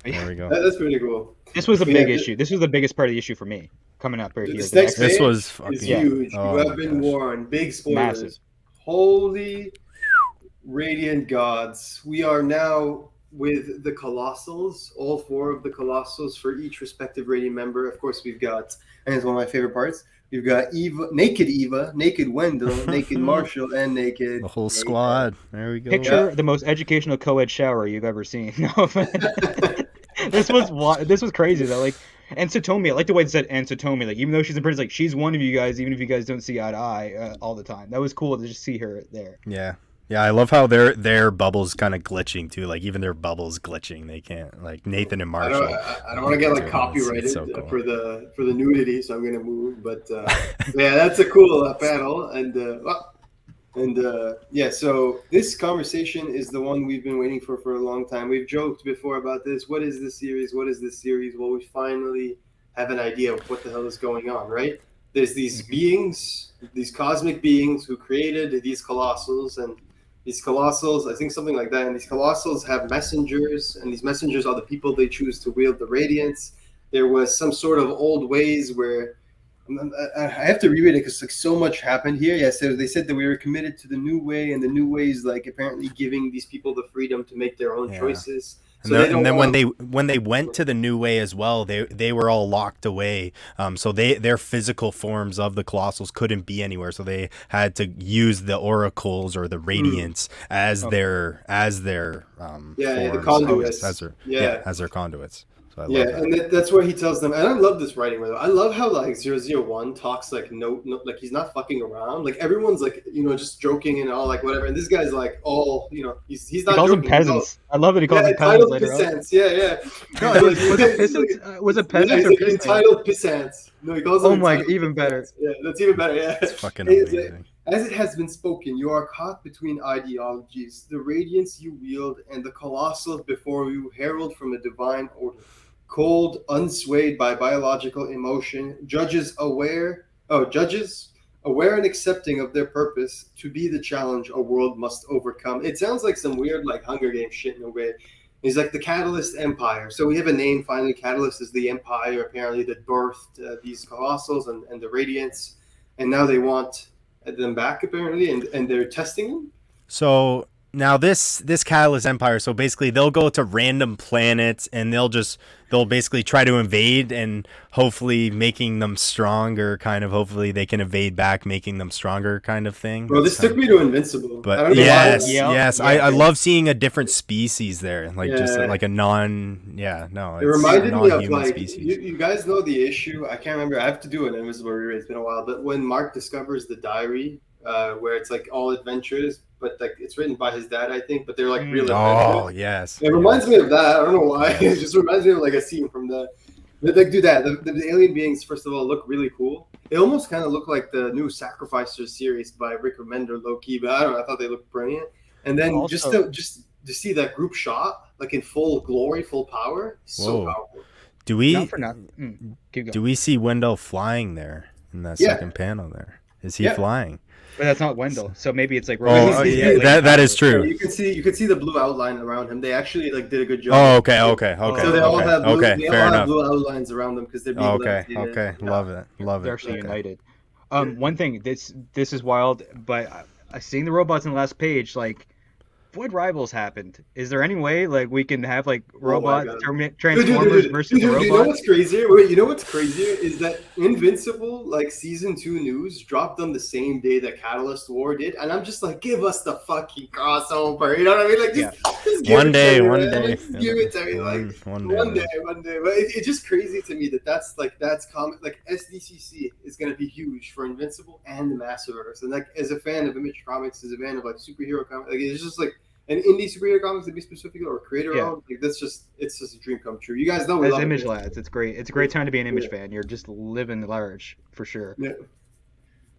There we go. That's pretty cool. This was a big issue. This was the biggest part of the issue for me. Coming up right here. This was fucking huge. You have been warned. Big spoilers. Massive. Holy radiant gods. We are now with the Colossals, all four of the Colossals for each respective radiant member. Of course, we've got, and it's one of my favorite parts, we've got Eva, Naked Wendell, Naked Marshall, and Naked... The whole squad. There we go. Picture the most educational co-ed shower you've ever seen. No, this was crazy, though. Like, and Satomi, I like the way it said, and Satomi, like, even though she's in prison, like, she's one of you guys, even if you guys don't see eye to eye all the time. That was cool to just see her there. Yeah, I love how their bubbles kind of glitching too. Like even their bubbles glitching. They can't, like Nathan and Marshall. I don't want to get like copyrighted so cool. for the nudity, so I'm gonna move. But yeah, that's a cool panel, So this conversation is the one we've been waiting for a long time. We've joked before about this. What is this series? Well, we finally have an idea of what the hell is going on, right? There's these beings, these cosmic beings who created these Colossals, and these Colossals, I think something like that, and these Colossals have messengers, and these messengers are the people they choose to wield the Radiance. There was some sort of old ways where, I have to reread it because like so much happened here. Yeah, so they said that we were committed to the new way, and the new way is like apparently giving these people the freedom to make their own choices. And then when they went to the new way as well, they were all locked away. So their physical forms of the Colossals couldn't be anywhere. So they had to use the oracles or the radiance as their the conduits as their conduits. So I love that. And that's where he tells them, and I love this writing, by the way. I love how like 001 talks like no, like he's not fucking around. Like everyone's like, just joking and all like whatever. And this guy's like all, he's not. He calls them peasants. I love that he calls them peasants later pissants. Yeah. No, was it peasants? Was it peasants or peasants? Entitled pissants. No, he calls them. Oh my, even better. Yeah, that's even better. Yeah, it's fucking amazing. As it has been spoken, you are caught between ideologies. The radiance you wield and the Colossals before you herald from a divine order. Cold, unswayed by biological emotion, judges aware and accepting of their purpose to be the challenge a world must overcome. It sounds like some weird like Hunger Games shit in a way. He's like the Catalyst Empire. So we have a name finally. Catalyst is the empire apparently that birthed these Colossals and the Radiance, and now they want them back apparently, and they're testing them. So Now this Catalyst Empire, so basically they'll go to random planets and they'll basically try to invade and hopefully making them stronger, kind of hopefully they can evade back, making them stronger kind of thing. Bro, this took me to Invincible. I But don't know yes, why. yes, Yeah. I love seeing a different species there, like just Yeah. like a no, It it's reminded me of non-human like species. you guys know the issue. I can't remember. I have to do an Invisible reread. It's been a while, but when Mark discovers the diary, where it's like all adventures, but like it's written by his dad, I think. But they're like real Oh adventures. yes, It reminds me of that. I don't know why. Yes. It just reminds me of like a scene from the. Like, do that. The alien beings, first of all, look really cool. They almost kind of look like the new Sacrificers series by Rick Remender, low key, but I don't know. I thought they looked brilliant. And then Also- just to see that group shot like in full glory, full power, so Whoa. powerful. Do we Not for nothing. Keep going. do we see Wendell flying there in that Yeah. second panel there? Is he Yeah. flying? But that's not Wendell. So maybe it's like. Oh, he's yeah, like- that is true. You can see the blue outline around him. They actually like did a good job. Oh, okay. So they all have blue, they all fair have enough. blue outlines around them because they're being Okay, levitated. okay, Yeah. love it. They're actually Okay. united. One thing, this is wild, but I seeing the robots in the last page, like, Void Rivals happened. Is there any way like we can have like robots, God. Transformers versus Dude, robots? you know what's crazier? Wait, you know what's crazier is that Invincible, like season 2 news, dropped on the same day that Catalyst War did, and I'm just like, give us the fucking crossover. You know what I mean? Like, just give One it day, to me, one man. day. Like, just give it to me, like one day. But it's just crazy to me that's common. Like SDCC is gonna be huge for Invincible and the Massiveverse, and like as a fan of Image Comics, as a fan of like superhero comics, like it's just like. And indie superhero comics to be specific or creator owned, like it's just a dream come true. You guys know we As love Image it. lads, it's great. It's a great time to be an Image fan. You're just living large for sure. Yeah.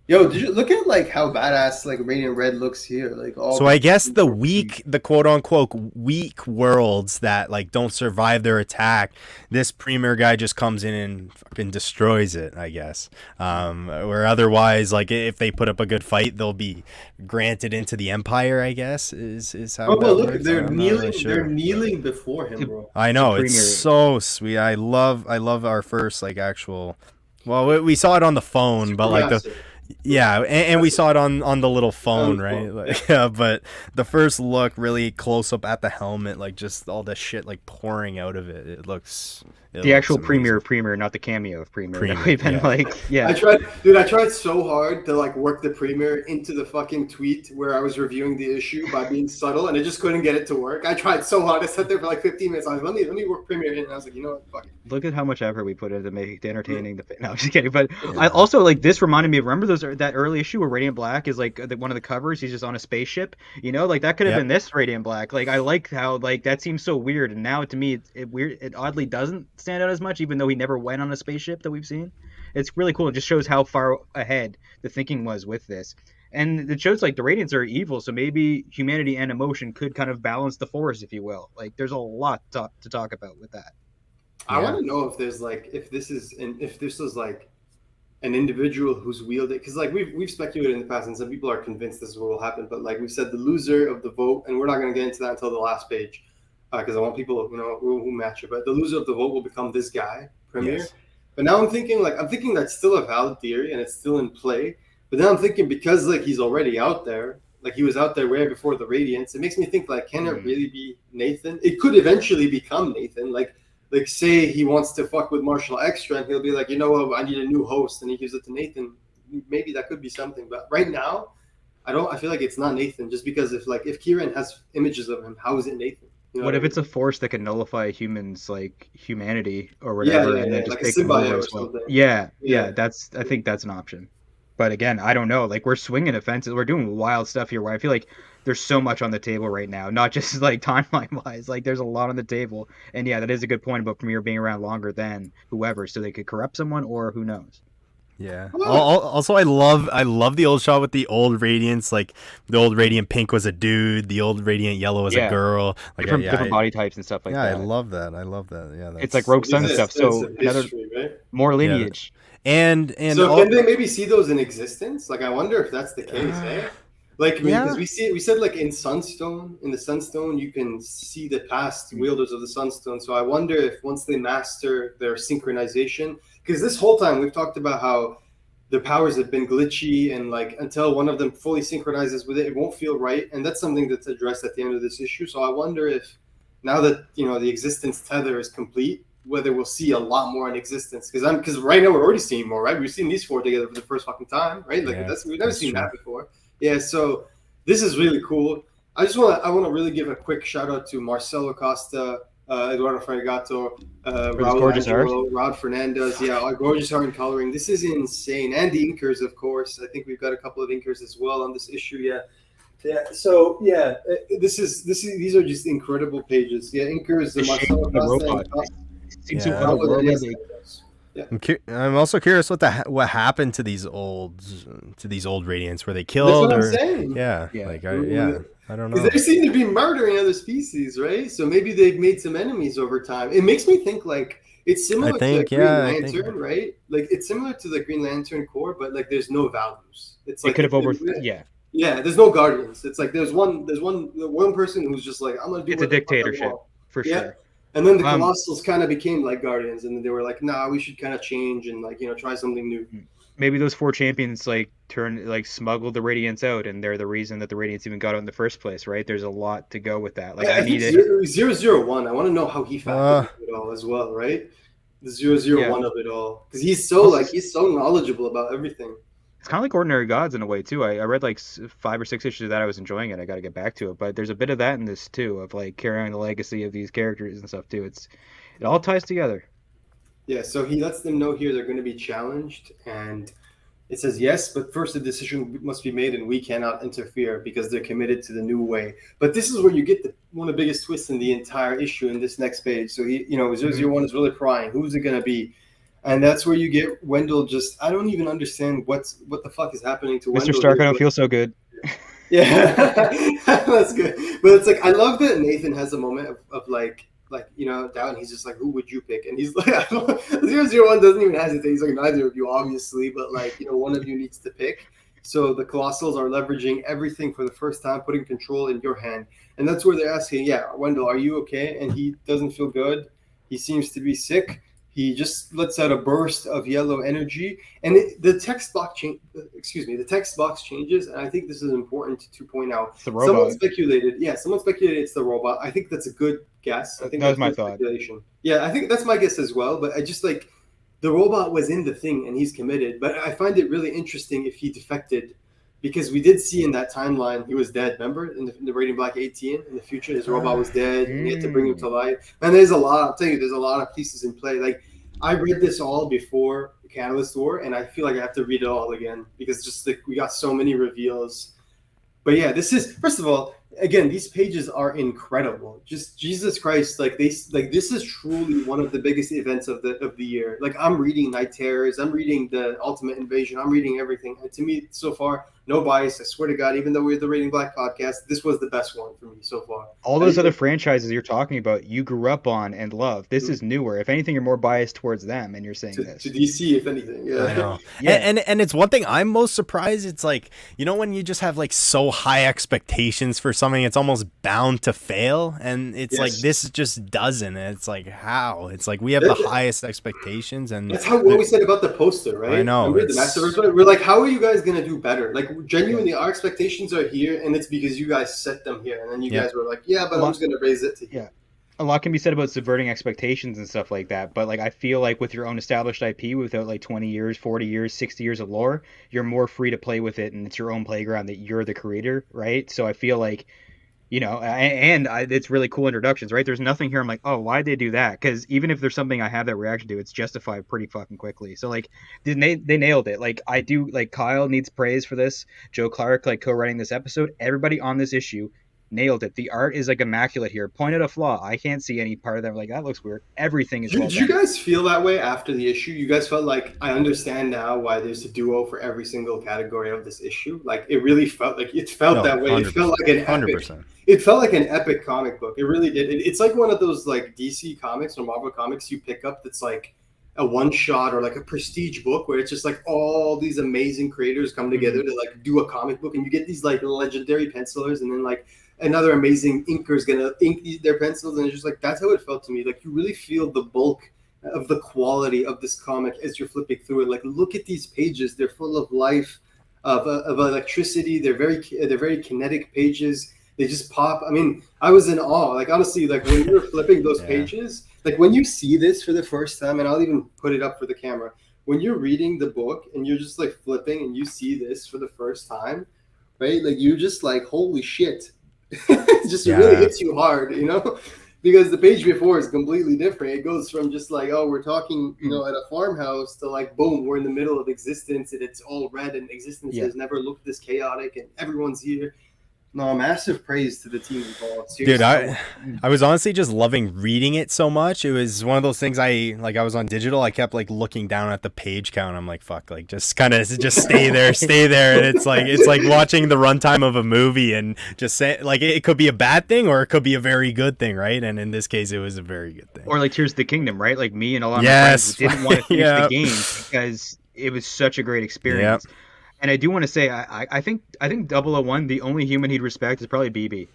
Yo, did you look at like how badass like Radiant Red looks here? Like all. So I guess the quote unquote weak worlds that like don't survive their attack, this premier guy just comes in and fucking destroys it, I guess. Where otherwise, like if they put up a good fight, they'll be granted into the Empire, I guess, is how Oh, that but look, works. they're I'm not kneeling. really sure. They're kneeling before him, bro. I know, Premier. it's so sweet. I love our first like actual. Well, we saw it on the phone, but like the. Massive. Yeah, and we saw it on the little phone, right? phone. Like, yeah, but the first look really close up at the helmet, like just all the shit like pouring out of it. It looks The actual amazing. premier, not the cameo of premier. Premier, We've been yeah. like, yeah. I tried so hard to like work the premiere into the fucking tweet where I was reviewing the issue by being subtle, and I just couldn't get it to work. I tried so hard. I sat there for like 15 minutes. I was like, let me work premiere in, and I was like, you know what, fuck it. Look at how much effort we put into make the entertaining. No, I'm just kidding. But I also like this reminded me of remember that early issue where Radiant Black is like one of the covers. He's just on a spaceship. You know, like that could have Yep. been this Radiant Black. Like I like how like that seems so weird, and now to me it oddly doesn't stand out as much, even though he never went on a spaceship that we've seen. It's really cool. It just shows how far ahead the thinking was with this. And it shows like the Radiants are evil, so maybe humanity and emotion could kind of balance the force, if you will. Like there's a lot to talk about with that. I Yeah. want to know if there's like if this was like an individual who's wielding, because like we've speculated in the past, and some people are convinced this is what will happen. But like we said, the loser of the vote, and we're not going to get into that until the last page, because I want people who match it. But the loser of the vote will become this guy, Premier. Yes. But now I'm thinking that's still a valid theory and it's still in play. But then I'm thinking because like he's already out there, like he was out there way before the Radiance. It makes me think like, can it really be Nathan? It could eventually become Nathan. Like say he wants to fuck with Marshall Extra, and he'll be like, you know what, I need a new host, and he gives it to Nathan. Maybe that could be something. But right now, I feel like it's not Nathan, just because if Kieran has images of him, how is it Nathan? You know What if I mean? it's a force that can nullify a human's like humanity or whatever, and then just like a take them symbiote over or as well? something. Yeah, Yeah. I think that's an option. But again, I don't know. Like we're swinging offenses. We're doing wild stuff here. Where I feel like there's so much on the table right now, not just like timeline wise. Like there's a lot on the table. And yeah, that is a good point about Premier being around longer than whoever, so they could corrupt someone or who knows. Yeah. Well, Also, I love the old shot with the old Radiance. Like the old Radiant Pink was a dude, the old Radiant Yellow was Yeah. a girl. Like Different body types and stuff like yeah, that. I love that. Yeah, that's, It's like Rogue Sun It's stuff. a So another history, right? more lineage. and So all- can they maybe see those in existence? Like I wonder if that's the case, eh? Like Yeah. because we said like in the Sunstone you can see the past wielders of the Sunstone. So I wonder if once they master their synchronization, because this whole time we've talked about how their powers have been glitchy, and like until one of them fully synchronizes with it, it won't feel right. And that's something that's addressed at the end of this issue. So I wonder if now that the existence tether is complete, whether we'll see a lot more in existence. Because right now we're already seeing more, right? We've seen these four together for the first fucking time, right? Like we've never seen that before. Yeah, so this is really cool. I want to really give a quick shout out to Marcelo Costa, Eduardo Fregato, Raul Angelo, Rod Fernandez. Yeah, gorgeous art and coloring. This is insane. And the inkers, of course. I think we've got a couple of inkers as well on this issue. Yeah. Yeah. So yeah, these are just incredible pages. Yeah, inkers. The Marcelo Costa. I'm also curious what happened to these old Radiants. Were they killed? That's what I'm saying. Yeah. I don't know. Because they seem to be murdering other species, right? So maybe they've made some enemies over time. It makes me think like it's similar to the Green Lantern, right? Like it's similar to the Green Lantern core, but like there's no values. It's like it could have Yeah, there's no guardians. It's like there's one person who's just like, I'm gonna do. It's a dictatorship for sure. And then the Colossals kind of became like guardians, and then they were like, nah, we should kind of change and like try something new. Maybe those four champions smuggled the Radiants out, and they're the reason that the Radiants even got out in the first place, right? There's a lot to go with that. Like I need 001. I want to know how he factored it all as well, right? The 001 of it all, because he's so knowledgeable about everything. It's kind of like Ordinary Gods in a way too. I read like 5 or 6 issues of that. I was enjoying it. I got to get back to it, but there's a bit of that in this too, of like carrying the legacy of these characters and stuff too. It all ties together. Yeah, so he lets them know here they're going to be challenged, and it says yes, but first a decision must be made, and we cannot interfere because they're committed to the new way. But this is where you get one of the biggest twists in the entire issue in this next page. So 001 is really prying. Who's it going to be? And that's where you get Wendell I don't even understand what the fuck is happening to Wendell. Mr. Stark, I don't feel so good. Yeah, that's good. But it's like, I love that Nathan has a moment of doubt, and he's just like, who would you pick? And he's like, 001 doesn't even hesitate. He's like, neither of you, obviously, but one of you needs to pick. So the Colossals are leveraging everything for the first time, putting control in your hand. And that's where they're asking, yeah, Wendell, are you okay? And he doesn't feel good. He seems to be sick. He just lets out a burst of yellow energy, and the text box changes. And I think this is important to point out. It's the robot. Someone speculated it's the robot. I think that's a good guess. I think that was my thought. Yeah, I think that's my guess as well. But I just like the robot was in the thing, and he's committed. But I find it really interesting if he defected, because we did see in that timeline he was dead. Remember in the Radiant Black 18 in the future, his robot was dead, and he had to bring him to life. And there's a lot of pieces in play. Like, I read this all before the Catalyst War, and I feel like I have to read it all again because just like we got so many reveals. But yeah, this is, first of all, again, these pages are incredible. Just Jesus Christ, this is truly one of the biggest events of the year. Like, I'm reading Night Terrors, I'm reading the Ultimate Invasion, I'm reading everything. And to me, so far, no bias. I swear to God, even though we're the Rating Black podcast, this was the best one for me so far. All those other franchises you're talking about, you grew up on and love. This is newer. If anything, you're more biased towards them, and you're saying this. To DC, if anything. Yeah. I know. Yeah. And it's one thing I'm most surprised. It's like, when you just have like so high expectations for something, it's almost bound to fail. And it's like, this just doesn't. It's like, how? It's like we have the highest expectations. And that's what we said about the poster, right? I know. Remember the Massiveverse one? We're like, how are you guys going to do better? Like, genuinely, our expectations are here, and it's because you guys set them here. And then you guys were like, but I'm just going to raise it to here. Yeah. A lot can be said about subverting expectations and stuff like that, but like I feel like with your own established IP, without like 20 years, 40 years, 60 years of lore, you're more free to play with it, and it's your own playground that you're the creator, right? So I feel like, it's really cool introductions, right? There's nothing here I'm like, oh, why'd they do that? Because even if there's something I have that reaction to, it's justified pretty fucking quickly. So like they nailed it. Like I do, like Kyle needs praise for this. Joe Clark, like co-writing this episode, everybody on this issue nailed it. The art is like immaculate here. Point out a flaw. I can't see any part of that. Like, that looks weird. Everything is well done. Did you guys feel that way after the issue? You guys felt like, I understand now why there's a duo for every single category of this issue. Like, it really felt like that way. It felt like an epic. 100%. It felt like an epic comic book. It really did. It's like one of those like DC comics or Marvel comics you pick up that's like a one shot or like a prestige book where it's just like all these amazing creators come together to like do a comic book, and you get these like legendary pencilers, and then like another amazing inker's gonna ink their pencils, and it's just like, that's how it felt to me. Like, you really feel the bulk of the quality of this comic as you're flipping through it. Like, look at these pages; they're full of life, of electricity. They're very kinetic pages. They just pop. I mean, I was in awe. Like, honestly, like when you were flipping those pages, like when you see this for the first time, and I'll even put it up for the camera. When you're reading the book and you're just like flipping and you see this for the first time, right? Like you're just like, holy shit. It just really hits you hard, you know? Because the page before is completely different. It goes from just like, oh, we're talking, you know, at a farmhouse to like, boom, we're in the middle of existence and it's all red and existence has never looked this chaotic and everyone's here. No, massive praise to the team involved. Seriously. Dude, I was honestly just loving reading it so much. It was one of those things I was on digital. I kept like looking down at the page count. I'm like, fuck, like just kind of just stay there. And it's like watching the runtime of a movie and just say like it could be a bad thing or it could be a very good thing, right? And in this case, it was a very good thing. Or like Tears of the Kingdom, right? Like me and a lot of my friends didn't want to finish the game because it was such a great experience. Yep. And I do want to say, I think 001, the only human he'd respect is probably BB.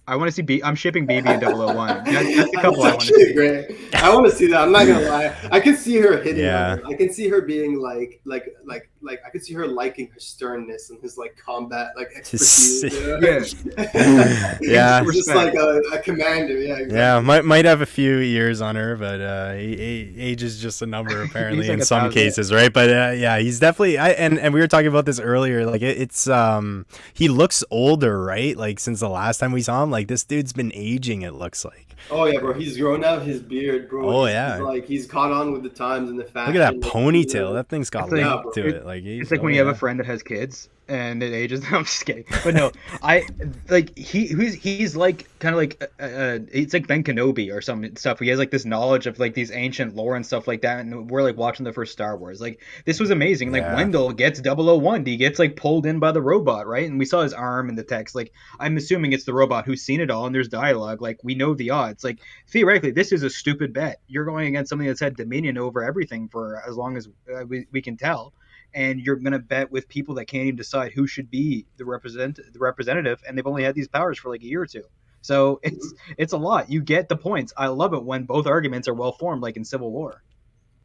I want to see I'm shipping BB in 001. That's the couple I want to see. Great. I want to see that. I'm not gonna lie. I can see her hitting. Yeah. I can see her being like I can see her liking her sternness and his like combat like expertise. Yeah. Just like a commander. Yeah. Exactly. Yeah. Might have a few years on her, but age is just a number apparently like in some cases, right? But yeah, he's definitely. And we were talking about this earlier. Like it's he looks older, right? Like since the last time we saw him. Like this dude's been aging, it looks like. Oh yeah, bro. He's grown out his beard, bro. Oh yeah. He's caught on with the times and the fashion. Look at that ponytail. That thing's got length to it. Like it's like when you have a friend that has kids and it ages. I'm just kidding. But no, I like he's like kind of like it's like Ben Kenobi or some stuff. He has like this knowledge of like these ancient lore and stuff like that. And we're like watching the first Star Wars. Like this was amazing. Like Wendell gets 001. He gets like pulled in by the robot, right? And we saw his arm in the text. Like I'm assuming it's the robot who's seen it all and there's dialogue. Like we know the odds. Like theoretically, this is a stupid bet. You're going against something that's had dominion over everything for as long as we can tell. And you're going to bet with people that can't even decide who should be the representative, and they've only had these powers for like a year or two. So it's a lot. You get the points. I love it when both arguments are well formed, like in Civil War.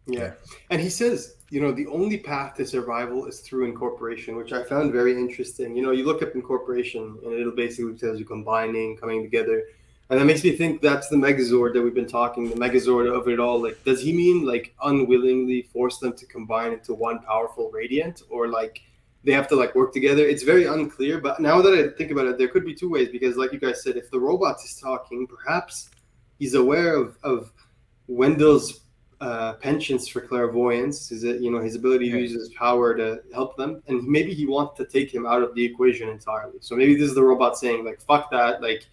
Yeah, and he says, you know, the only path to survival is through incorporation, which I found very interesting. You know, you look up incorporation, and it'll basically tell you combining, coming together. And that makes me think that's the Megazord that we've been talking, the Megazord of it all. Like, does he mean like unwillingly force them to combine into one powerful Radiant, or like they have to like work together? It's very unclear. But now that I think about it, there could be two ways, because like you guys said, if the robot is talking, perhaps he's aware of Wendell's penchants for clairvoyance, his ability to use his power to help them, and maybe he wants to take him out of the equation entirely. So maybe this is the robot saying like, fuck that, like,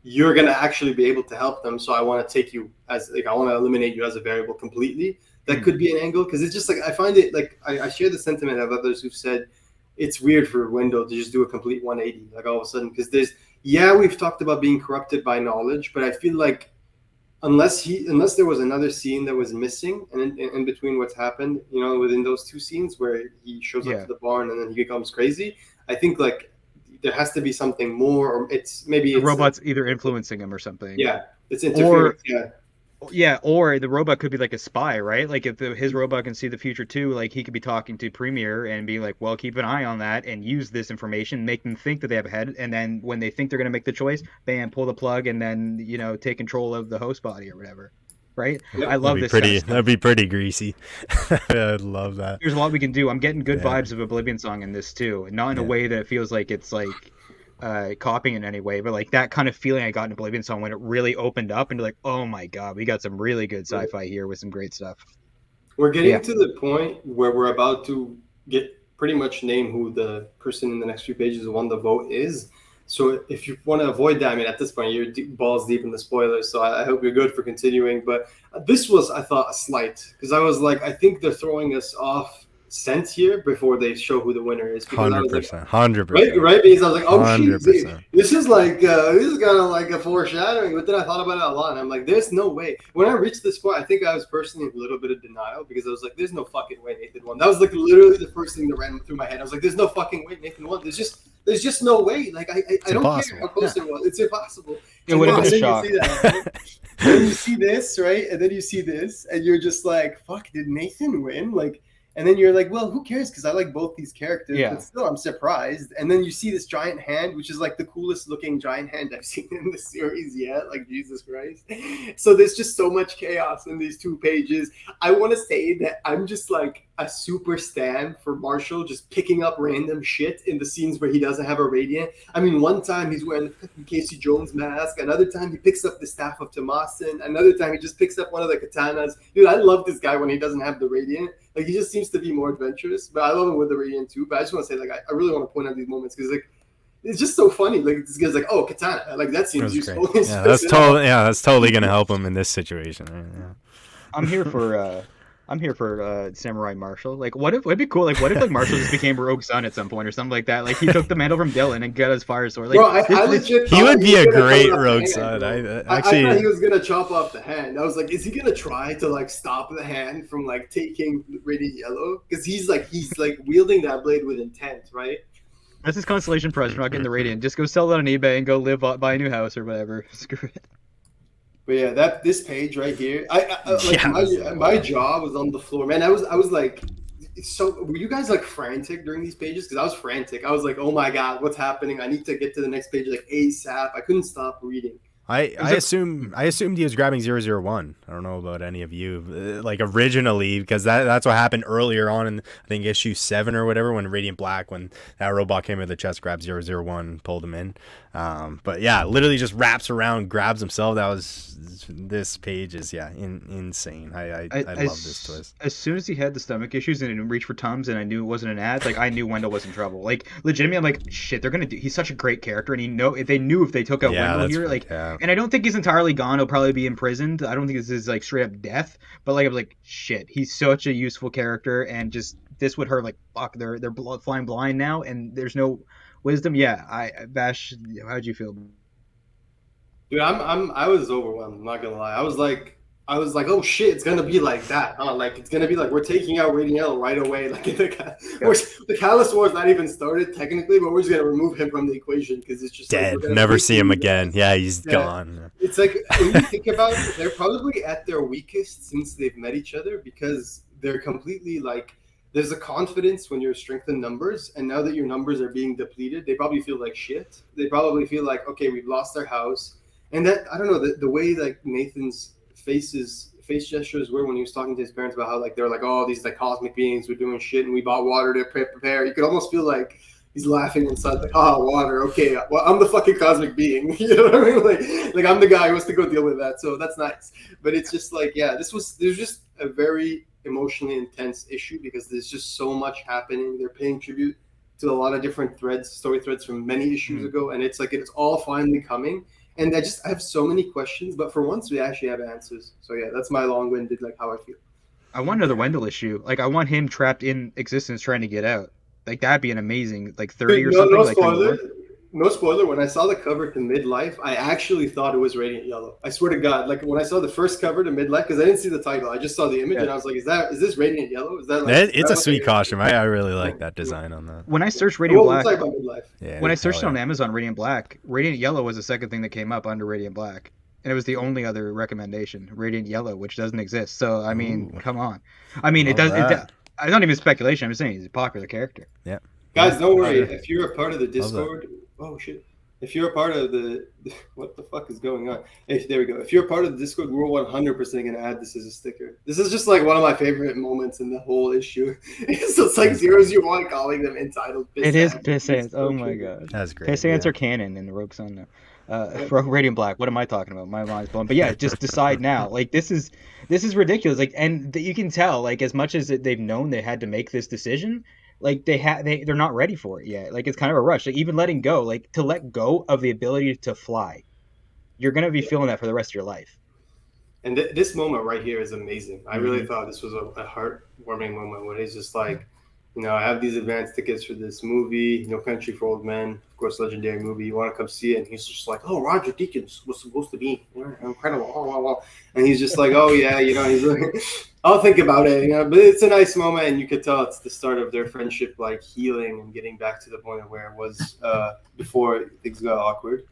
you're going to actually be able to help them, so I want to take you as, like, I want to eliminate you as a variable completely. That could be an angle, because it's just like, I find it, like, I share the sentiment of others who've said it's weird for Wendell to just do a complete 180, like, all of a sudden, because we've talked about being corrupted by knowledge, but I feel like unless there was another scene that was missing, and in between what's happened, you know, within those two scenes where he shows up to the barn and then he becomes crazy, I think, like, there has to be something more, or the robot's either influencing him or something. Yeah, it's interference. Or the robot could be like a spy, right? Like if his robot can see the future too, like he could be talking to Premier and be like, well, keep an eye on that and use this information, make them think that they have a head, and then when they think they're going to make the choice, bam, pull the plug, and then, you know, take control of the host body or whatever. Right? Yep. I love this. That'd be pretty greasy. I'd love that. There's a lot we can do. I'm getting good vibes of Oblivion Song in this too, not in a way that it feels like it's like copying in any way, but like that kind of feeling I got in Oblivion Song when it really opened up and like, oh my god, we got some really good sci-fi here with some great stuff. We're getting to the point where we're about to get pretty much name who the person in the next few pages who won the vote is. So if you want to avoid that, I mean, at this point, you're balls deep in the spoilers, so I hope you're good for continuing. But this was, I thought, a slight, because I was like, I think they're throwing us off scent here before they show who the winner is. 100%. 100%. Right? Because I was like, oh, 100%. Shit, this is like, this is kind of like a foreshadowing. But then I thought about it a lot, and I'm like, there's no way. When I reached this point, I think I was personally in a little bit of denial, because I was like, there's no fucking way Nathan won. That was like literally the first thing that ran through my head. I was like, there's no fucking way Nathan won. There's just no way. Like, I don't care how close it was. It's impossible. It would have been a then shock. you see that, right? Then you see this, right? And then you see this, and you're just like, fuck, did Nathan win? Like, and then you're like, well, who cares? Because I like both these characters, Yeah. but still, I'm surprised. And then you see this giant hand, which is like the coolest looking giant hand I've seen in the series yet. Like, Jesus Christ. So there's just so much chaos in these 2 pages. I want to say that I'm just like a super stan for Marshall just picking up random shit in the scenes where he doesn't have a radiant. I mean, one time he's wearing the Casey Jones mask. Another time he picks up the staff of Tomasin. Another time he just picks up one of the katanas. Dude, I love this guy when he doesn't have the radiant. Like, he just seems to be more adventurous, but I love him with the radiant too. But I just want to say, like, I really want to point out these moments because, like, it's just so funny. Like, this guy's like, oh, katana. Like, that seems useful. Yeah, that's totally gonna help him in this situation. Right? Yeah. I'm here for Samurai Marshall. Like, what if it'd be cool? Like, what if like Marshall just became Rogue Sun at some point or something like that? Like, he took the mantle from Dylan and got his fire sword. Like, bro, I legit he would be a great Rogue Sun. I thought he was gonna chop off the hand. I was like, is he gonna try to like stop the hand from like taking radiant yellow? Because he's like wielding that blade with intent, right? That's his consolation prize for not getting the radiant. Just go sell it on eBay and go buy a new house or whatever. Screw it. But yeah, this page right here, my jaw was on the floor, man. I was like, so were you guys like frantic during these pages? Because I was frantic. I was like, oh my god, what's happening? I need to get to the next page like ASAP. I couldn't stop reading. I assumed he was grabbing 001. I don't know about any of you, like originally, because that's what happened earlier on in I think issue 7 or whatever when Radiant Black, when that robot came with the chest, grabbed 001, pulled him in. But yeah, literally just wraps around, grabs himself. This page is insane. I love this twist. As soon as he had the stomach issues and he didn't reach for Tums and I knew it wasn't an ad, like I knew Wendell was in trouble. Like legitimately, I'm like, shit, they're gonna do. He's such a great character, and they knew if they took out Wendell here, like. Yeah. And I don't think he's entirely gone. He'll probably be imprisoned. I don't think this is like straight up death. But like I'm like, shit, he's such a useful character, and just this would hurt. Like fuck, they're flying blind now, and there's no wisdom. Yeah, Bash, how'd you feel? Dude, I was overwhelmed. I'm not gonna lie. I was like, oh shit, it's gonna be like that, huh? Like it's gonna be like we're taking out Radiant Yellow right away. Like the Catalyst War's not even started technically, but we're just gonna remove him from the equation because it's just dead. Like, never see him again. Yeah, he's gone. It's like when you think about it, they're probably at their weakest since they've met each other because they're completely like. There's a confidence when you're strength in numbers, and now that your numbers are being depleted, they probably feel like shit. They probably feel like, okay, we've lost our house, and that I don't know the way like Nathan's face gestures were when he was talking to his parents about how like they're like, oh, these like cosmic beings were doing shit and we bought water to prepare. You could almost feel like he's laughing inside, like, water, okay, well, I'm the fucking cosmic being. You know what I mean? Like I'm the guy who has to go deal with that. So that's nice. But it's just like, yeah, there's just a very emotionally intense issue because there's just so much happening. They're paying tribute to a lot of different story threads from many issues ago, and it's like it's all finally coming. And I have so many questions, but for once we actually have answers. So yeah, that's my long-winded like how I feel. I want another Wendell issue. Like I want him trapped in existence trying to get out. Like that'd be an amazing like 30 or something. No like spoiler. No spoiler. When I saw the cover to Midlife, I actually thought it was Radiant Yellow. I swear to God, like when I saw the first cover to Midlife, because I didn't see the title, I just saw the image and I was like, "Is this Radiant Yellow? Is that like?" It's a sweet costume. I really like that design on that. When I searched Radiant Black, when I searched on Amazon Radiant Black, Radiant Yellow was the second thing that came up under Radiant Black, and it was the only other recommendation. Radiant Yellow, which doesn't exist. So I mean, come on. I mean, it does. It's not even speculation. I'm just saying he's a popular character. Yeah. Guys, don't worry. If you're a part of the Discord, oh shit. If you're a part of the, what the fuck is going on? There we go. If you're a part of the Discord, we're 100% going to add this as a sticker. This is just like one of my favorite moments in the whole issue. It's like 001 calling them entitled piss It is ants. piss ants. Oh my god. That's great. Piss ants are canon in the Rogue Sun now. Radiant Black. What am I talking about? My mind's blown. But yeah, just decide now. Like this is ridiculous. Like, and you can tell, like as much as they've known they had to make this decision, like they're not ready for it yet. Like it's kind of a rush. Like even letting go, like to let go of the ability to fly, you're gonna be feeling that for the rest of your life. And this moment right here is amazing. I really thought this was a heartwarming moment when he's just like, you know, I have these advance tickets for this movie, No Country for Old Men, of course, legendary movie. You want to come see it? And he's just like, oh, Roger Deakins was supposed to be incredible. And he's just like, oh yeah, you know, he's like, I'll think about it. You know, but it's a nice moment, and you could tell it's the start of their friendship, like healing and getting back to the point of where it was before things got awkward.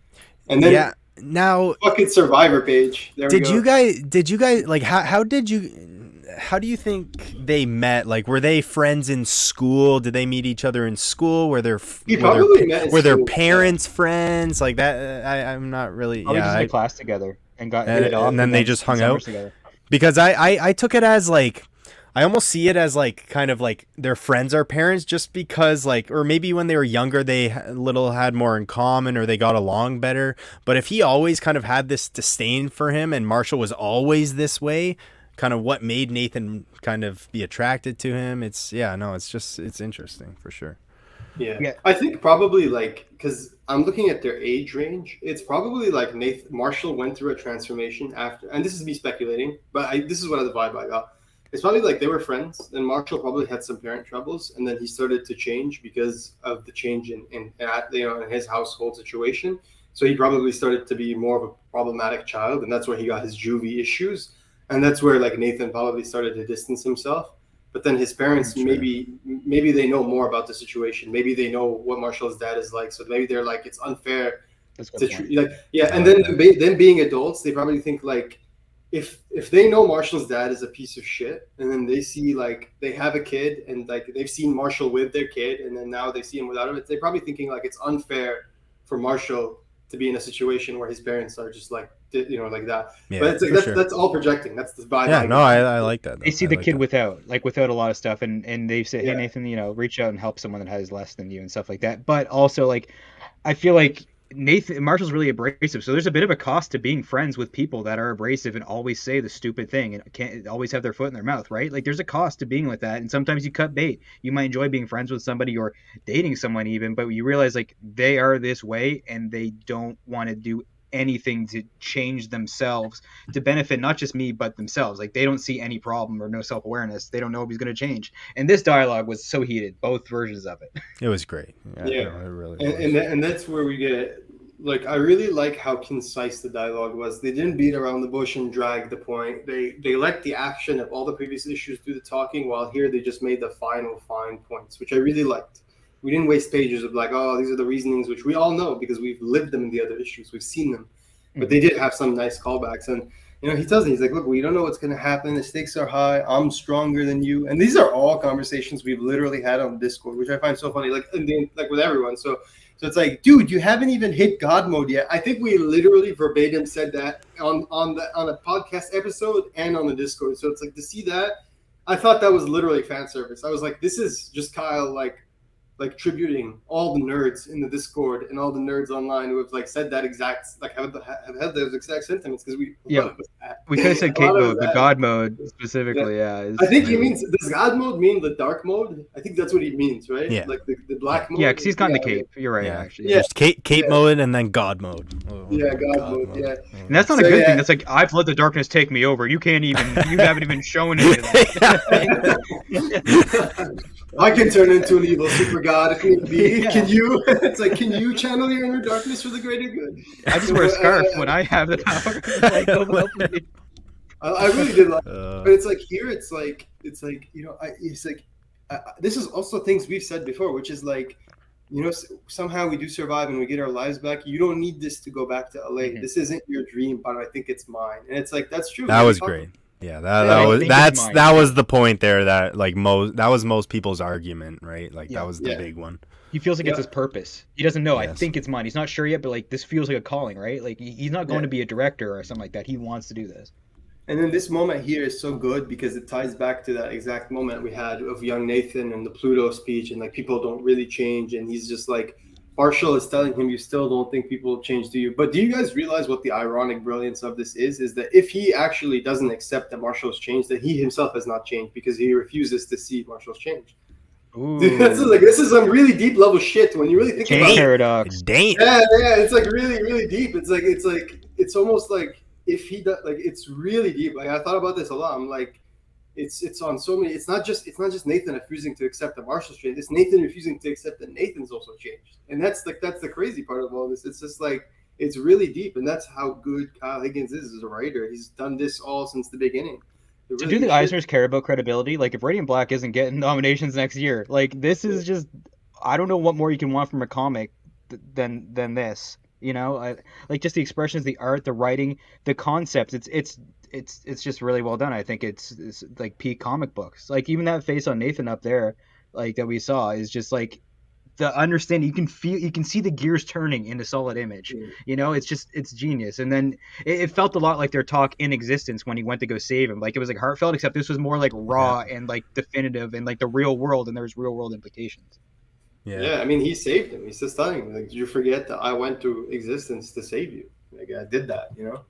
And then Now, Fucking Survivor page. There we did go. you guys like how do you think they met? Like, were they friends in school? Did they meet each other in school? Were their were their parents friends? Like that? I'm not really. Probably just in a class together and got hit it off, and then they just hung out together. Because I took it as like, I almost see it as like kind of like their friends are parents, just because like, or maybe when they were younger they had more in common, or they got along better. But if he always kind of had this disdain for him and Marshall was always this way, kind of what made Nathan kind of be attracted to him. It's interesting for sure. Yeah. I think probably like, because I'm looking at their age range, it's probably like Marshall went through a transformation after, and this is me speculating, but this is what the vibe I got. It's probably like they were friends, and Marshall probably had some parent troubles, and then he started to change because of the change in his household situation. So he probably started to be more of a problematic child, and that's where he got his juvie issues, and that's where like Nathan probably started to distance himself. But then his parents, maybe they know more about the situation. Maybe they know what Marshall's dad is like, so maybe they're like, it's unfair to treat like and then them being adults, they probably think like, if they know Marshall's dad is a piece of shit, and then they see like they have a kid and like they've seen Marshall with their kid, and then now they see him without him, they're probably thinking like it's unfair for Marshall to be in a situation where his parents are just like, like that. Yeah, but it's like that's all projecting. That's the vibe. Yeah, no, I like that. They see the kid without a lot of stuff, and they say, hey Nathan, reach out and help someone that has less than you and stuff like that. But also like, I feel like Marshall's really abrasive, so there's a bit of a cost to being friends with people that are abrasive and always say the stupid thing and can't always have their foot in their mouth, right? Like there's a cost to being like that, and sometimes you cut bait. You might enjoy being friends with somebody or dating someone even, but you realize like they are this way and they don't want to do anything to change themselves to benefit not just me but themselves. Like they don't see any problem or no self-awareness. They don't know if he's going to change. And this dialogue was so heated, both versions of it. It was great. Yeah. No, it really was. And that's where we get like, I really like how concise the dialogue was. They didn't beat around the bush and drag the point. They let the action of all the previous issues do the talking, while here they just made the final fine points, which I really liked. We didn't waste pages of like, oh, these are the reasonings, which we all know because we've lived them in the other issues. We've seen them. But they did have some nice callbacks. And, he tells me, he's like, look, we don't know what's going to happen. The stakes are high. I'm stronger than you. And these are all conversations we've literally had on Discord, which I find so funny, like with everyone. So it's like, dude, you haven't even hit God mode yet. I think we literally verbatim said that on a podcast episode and on the Discord. So it's like, to see that, I thought that was literally fan service. I was like, this is just Kyle like tributing all the nerds in the Discord and all the nerds online who have like said that exact, like have had those exact sentiments, because we could have said Kate mode, but God mode specifically, I think he means, does God mode mean the dark mode? I think that's what he means, right? Yeah. Like the black mode. Yeah, because he's got the cape. You're right, actually. There's Kate mode and then God mode. God mode. Yeah. And that's not a good thing. That's like, I've let the darkness take me over. You haven't even shown any of that. I can turn into an evil super god if need be. Yeah. Can you? It's like, can you channel your inner darkness for the greater good? I just wear a scarf when I have the power. I really did like, but it's like here, it's like this is also things we've said before, which is like, somehow we do survive and we get our lives back. You don't need this to go back to LA. Mm-hmm. This isn't your dream, but I think it's mine. And it's like, that's true. That was great. Yeah, that was the point there, that like that was most people's argument, right? Like that was the big one. He feels like it's his purpose. He doesn't know. Yes. I think it's mine. He's not sure yet, but like this feels like a calling, right? Like he's not going to be a director or something like that. He wants to do this. And then this moment here is so good because it ties back to that exact moment we had of young Nathan and the Pluto speech, and like people don't really change, and he's just like, Marshall is telling him, you still don't think people will change, do you? But do you guys realize what the ironic brilliance of this is that if he actually doesn't accept that Marshall's changed, that he himself has not changed because he refuses to see Marshall's change. Dude, this is some really deep level shit when you really think about it. Paradox. Damn. Yeah, it's like really, really deep. It's almost like if he does, like, it's really deep. Like I thought about this a lot. I'm like, it's on so many. It's not just Nathan refusing to accept that Marshall's changed. It's Nathan refusing to accept that Nathan's also changed. And that's the crazy part of all this. It's just like, it's really deep, and that's how good Kyle Higgins is as a writer. He's done this all since the beginning. Really do the Eisners care about credibility? Like, if Radiant Black isn't getting nominations next year, like, this is just, I don't know what more you can want from a comic than this. You know, like just the expressions, the art, the writing, the concepts. It's just really well done. I think it's like peak comic books. Like even that face on Nathan up there, like that we saw, is just like the understanding. You can see the gears turning in a solid image. You know, it's genius. And then it felt a lot like their talk in existence when he went to go save him. Like it was like heartfelt, except this was more like raw and like definitive and like the real world, and there's real world implications. Yeah, I mean, he saved him. He's just telling him, like, did you forget that I went to existence to save you? Like, I did that, you know?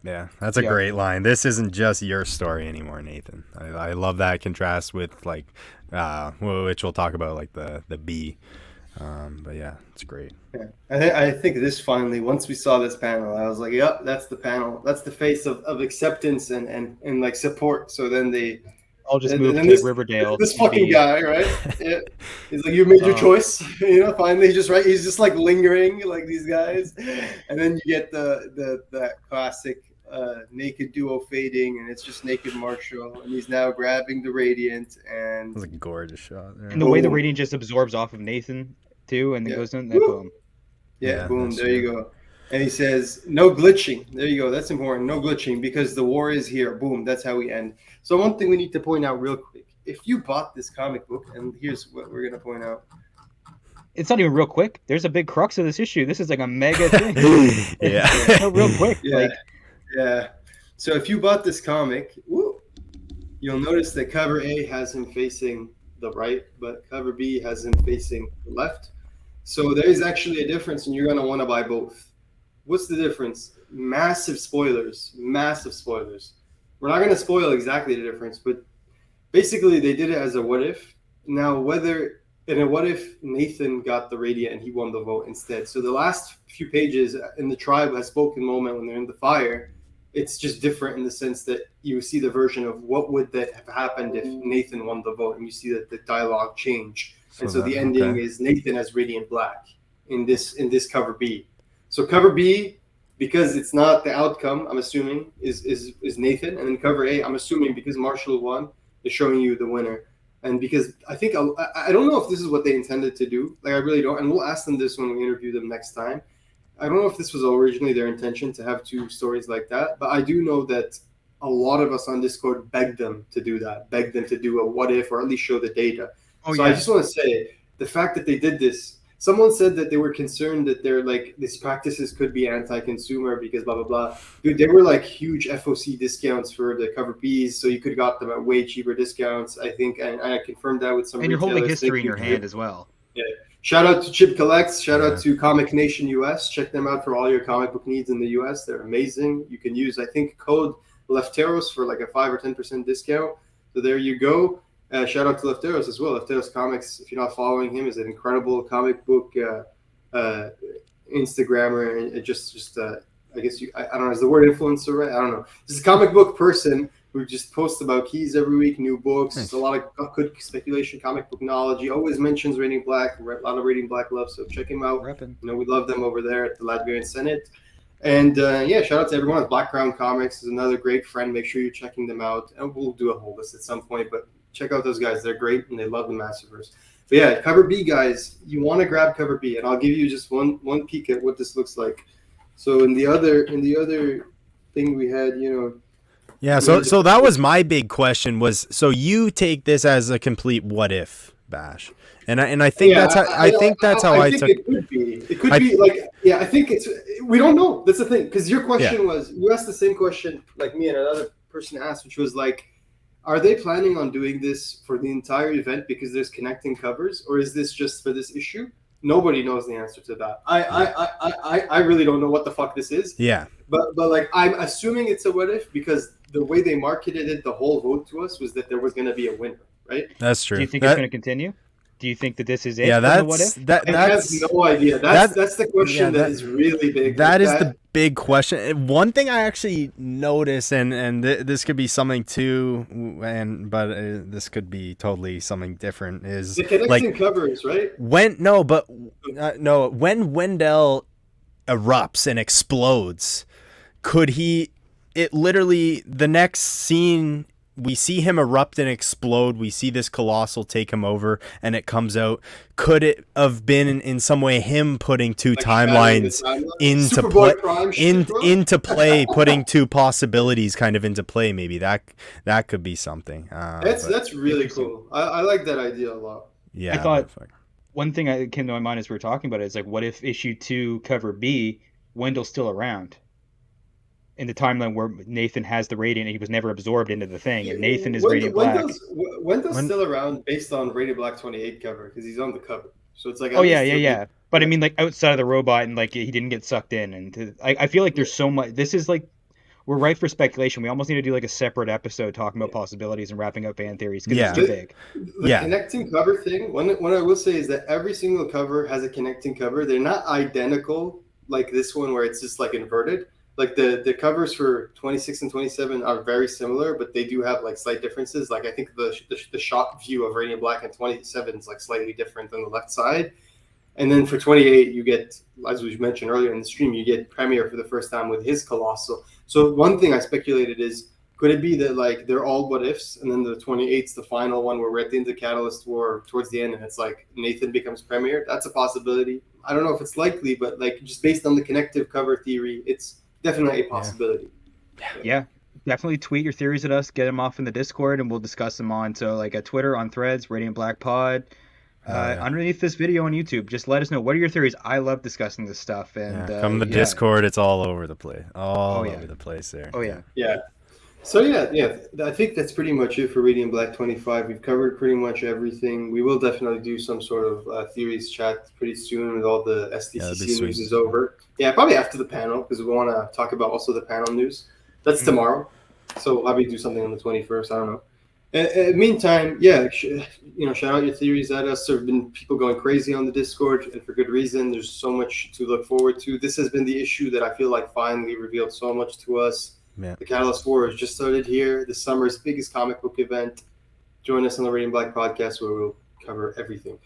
Yeah, that's a great line. This isn't just your story anymore, Nathan. I love that contrast with, like, which we'll talk about, like, the bee. But, yeah, it's great. Yeah. I think this finally, once we saw this panel, I was like, yep, that's the panel. That's the face of acceptance and like, support. So then they... I'll just move to Riverdale. This fucking guy, right? Yeah. He's like, you made your choice. You know, finally, he's just like lingering, like these guys, and then you get that classic naked duo fading, and it's just naked Marshall, and he's now grabbing the Radiant, and it was a gorgeous shot. Yeah. And the way the Radiant just absorbs off of Nathan too, and then goes in. Boom. Yeah, boom. There you go. And he says, no glitching. There you go. That's important. No glitching, because the war is here. Boom. That's how we end. So one thing we need to point out real quick. If you bought this comic book, and here's what we're going to point out. It's not even real quick. There's a big crux of this issue. This is like a mega thing. Yeah. It's not real quick. Yeah. So if you bought this comic, you'll notice that cover A has him facing the right, but cover B has him facing the left. So there is actually a difference, and you're going to want to buy both. What's the difference? Massive spoilers. We're not going to spoil exactly the difference, but basically they did it as a what if. Now, whether in a what if Nathan got the Radiant and he won the vote instead. So the last few pages in the Tribe Has Spoken moment when they're in the fire, it's just different in the sense that you see the version of what would that have happened if Nathan won the vote, and you see that the dialogue change. And so the ending is Nathan as Radiant Black in this cover B. So cover B, because it's not the outcome, I'm assuming, is Nathan. And then cover A, I'm assuming because Marshall won, is showing you the winner. And because I think, I don't know if this is what they intended to do. Like, I really don't. And we'll ask them this when we interview them next time. I don't know if this was originally their intention to have two stories like that. But I do know that a lot of us on Discord begged them to do that. Begged them to do a what if, or at least show the data. I just want to say, the fact that they did this, someone said that they were concerned that they're like these practices could be anti-consumer because blah blah blah. Dude, they were like huge FOC discounts for the cover Bs, so you could have got them at way cheaper discounts. I think, and I confirmed that with some. And you're holding history in your hand as well. Yeah. Shout out to Chip Collects. Shout out to Comic Nation US. Check them out for all your comic book needs in the US. They're amazing. You can use, I think, code Lefteros for like a 5 or 10% discount. So there you go. Shout out to Lefteros as well. Lefteros Comics, if you're not following him, is an incredible comic book Instagrammer, and I guess I don't know, is the word influencer right? I don't know. Just a comic book person who just posts about keys every week, new books. Nice. A lot of good speculation, comic book knowledge. He always mentions Radiant Black, a lot of Radiant Black love, so check him out. You know, we love them over there at the Latvian Senate. And shout out to everyone at Blackground Comics is another great friend. Make sure you're checking them out, and we'll do a whole list at some point, but check out those guys. They're great, and they love the Massiveverse. But yeah, cover B, guys. You want to grab cover B, and I'll give you just one peek at what this looks like. So in the other thing we had, you know. Yeah, so that was my big question was, so you take this as a complete what if, Bash. And I think that's how I think took it. Could be like, yeah, I think we don't know. That's the thing, because your question was, you asked the same question like me and another person asked, which was like, are they planning on doing this for the entire event because there's connecting covers, or is this just for this issue? Nobody knows the answer to that. I really don't know what the fuck this is. Yeah. But like, I'm assuming it's a what if because the way they marketed it, the whole vote to us was that there was going to be a winner, right? That's true. Do you think it's going to continue? Do you think that this is it? Yeah, I have no idea. That's the question that is really big. That is the big question. One thing I actually noticed, and this could be something too, but this could be totally something different. Is the connecting covers, right? When Wendell erupts and explodes, could he? It literally the next scene we see him erupt and explode. We see this colossal take him over, and it comes out. Could it have been in some way him putting two Like timelines into Superboy play, Prime shit, bro. into play, putting two possibilities kind of into play? Maybe that could be something. That's really cool. I like that idea a lot. Yeah, I thought one thing that came to my mind as we were talking about it is like, what if issue 2 cover B, Wendell's still around in the timeline where Nathan has the radiant and he was never absorbed into the thing, and Nathan is Radiant Black. Wendell's still around based on Radiant Black 28 cover because he's on the cover. So it's like, Oh yeah. But I mean, like outside of the robot, and like he didn't get sucked in, and I feel like there's so much. This is like, we're ripe for speculation. We almost need to do like a separate episode talking about possibilities and wrapping up fan theories because it's too big. The connecting cover thing. What I will say is that every single cover has a connecting cover. They're not identical like this one where it's just like inverted. Like the covers for 26 and 27 are very similar, but they do have like slight differences. Like I think the shot view of Radiant Black and 27 is like slightly different than the left side. And then for 28, you get, as we mentioned earlier in the stream, you get Premier for the first time with his Colossal. So one thing I speculated is, could it be that like they're all what ifs, and then the 28's the final one where we're at the end of the Catalyst War towards the end, and it's like Nathan becomes Premier? That's a possibility. I don't know if it's likely, but like just based on the connective cover theory, it's definitely a possibility. Yeah. Definitely tweet your theories at us, get them off in the Discord, and we'll discuss them on like at Twitter, on Threads, Radiant Black Pod. Underneath this video on YouTube, just let us know, what are your theories. I love discussing this stuff. And come to Discord, it's all over the place, over the place there. So I think that's pretty much it for Radiant Black 25. We've covered pretty much everything. We will definitely do some sort of theories chat pretty soon with all the SDCC news is over. Yeah, probably after the panel, because we want to talk about also the panel news. That's tomorrow, so we'll probably do something on the 21st. I don't know. Meantime, shout out your theories at us. There have been people going crazy on the Discord, and for good reason. There's so much to look forward to. This has been the issue that I feel like finally revealed so much to us. Yeah. The Catalyst War has just started here. The summer's biggest comic book event. Join us on the Radiant Black podcast where we'll cover everything.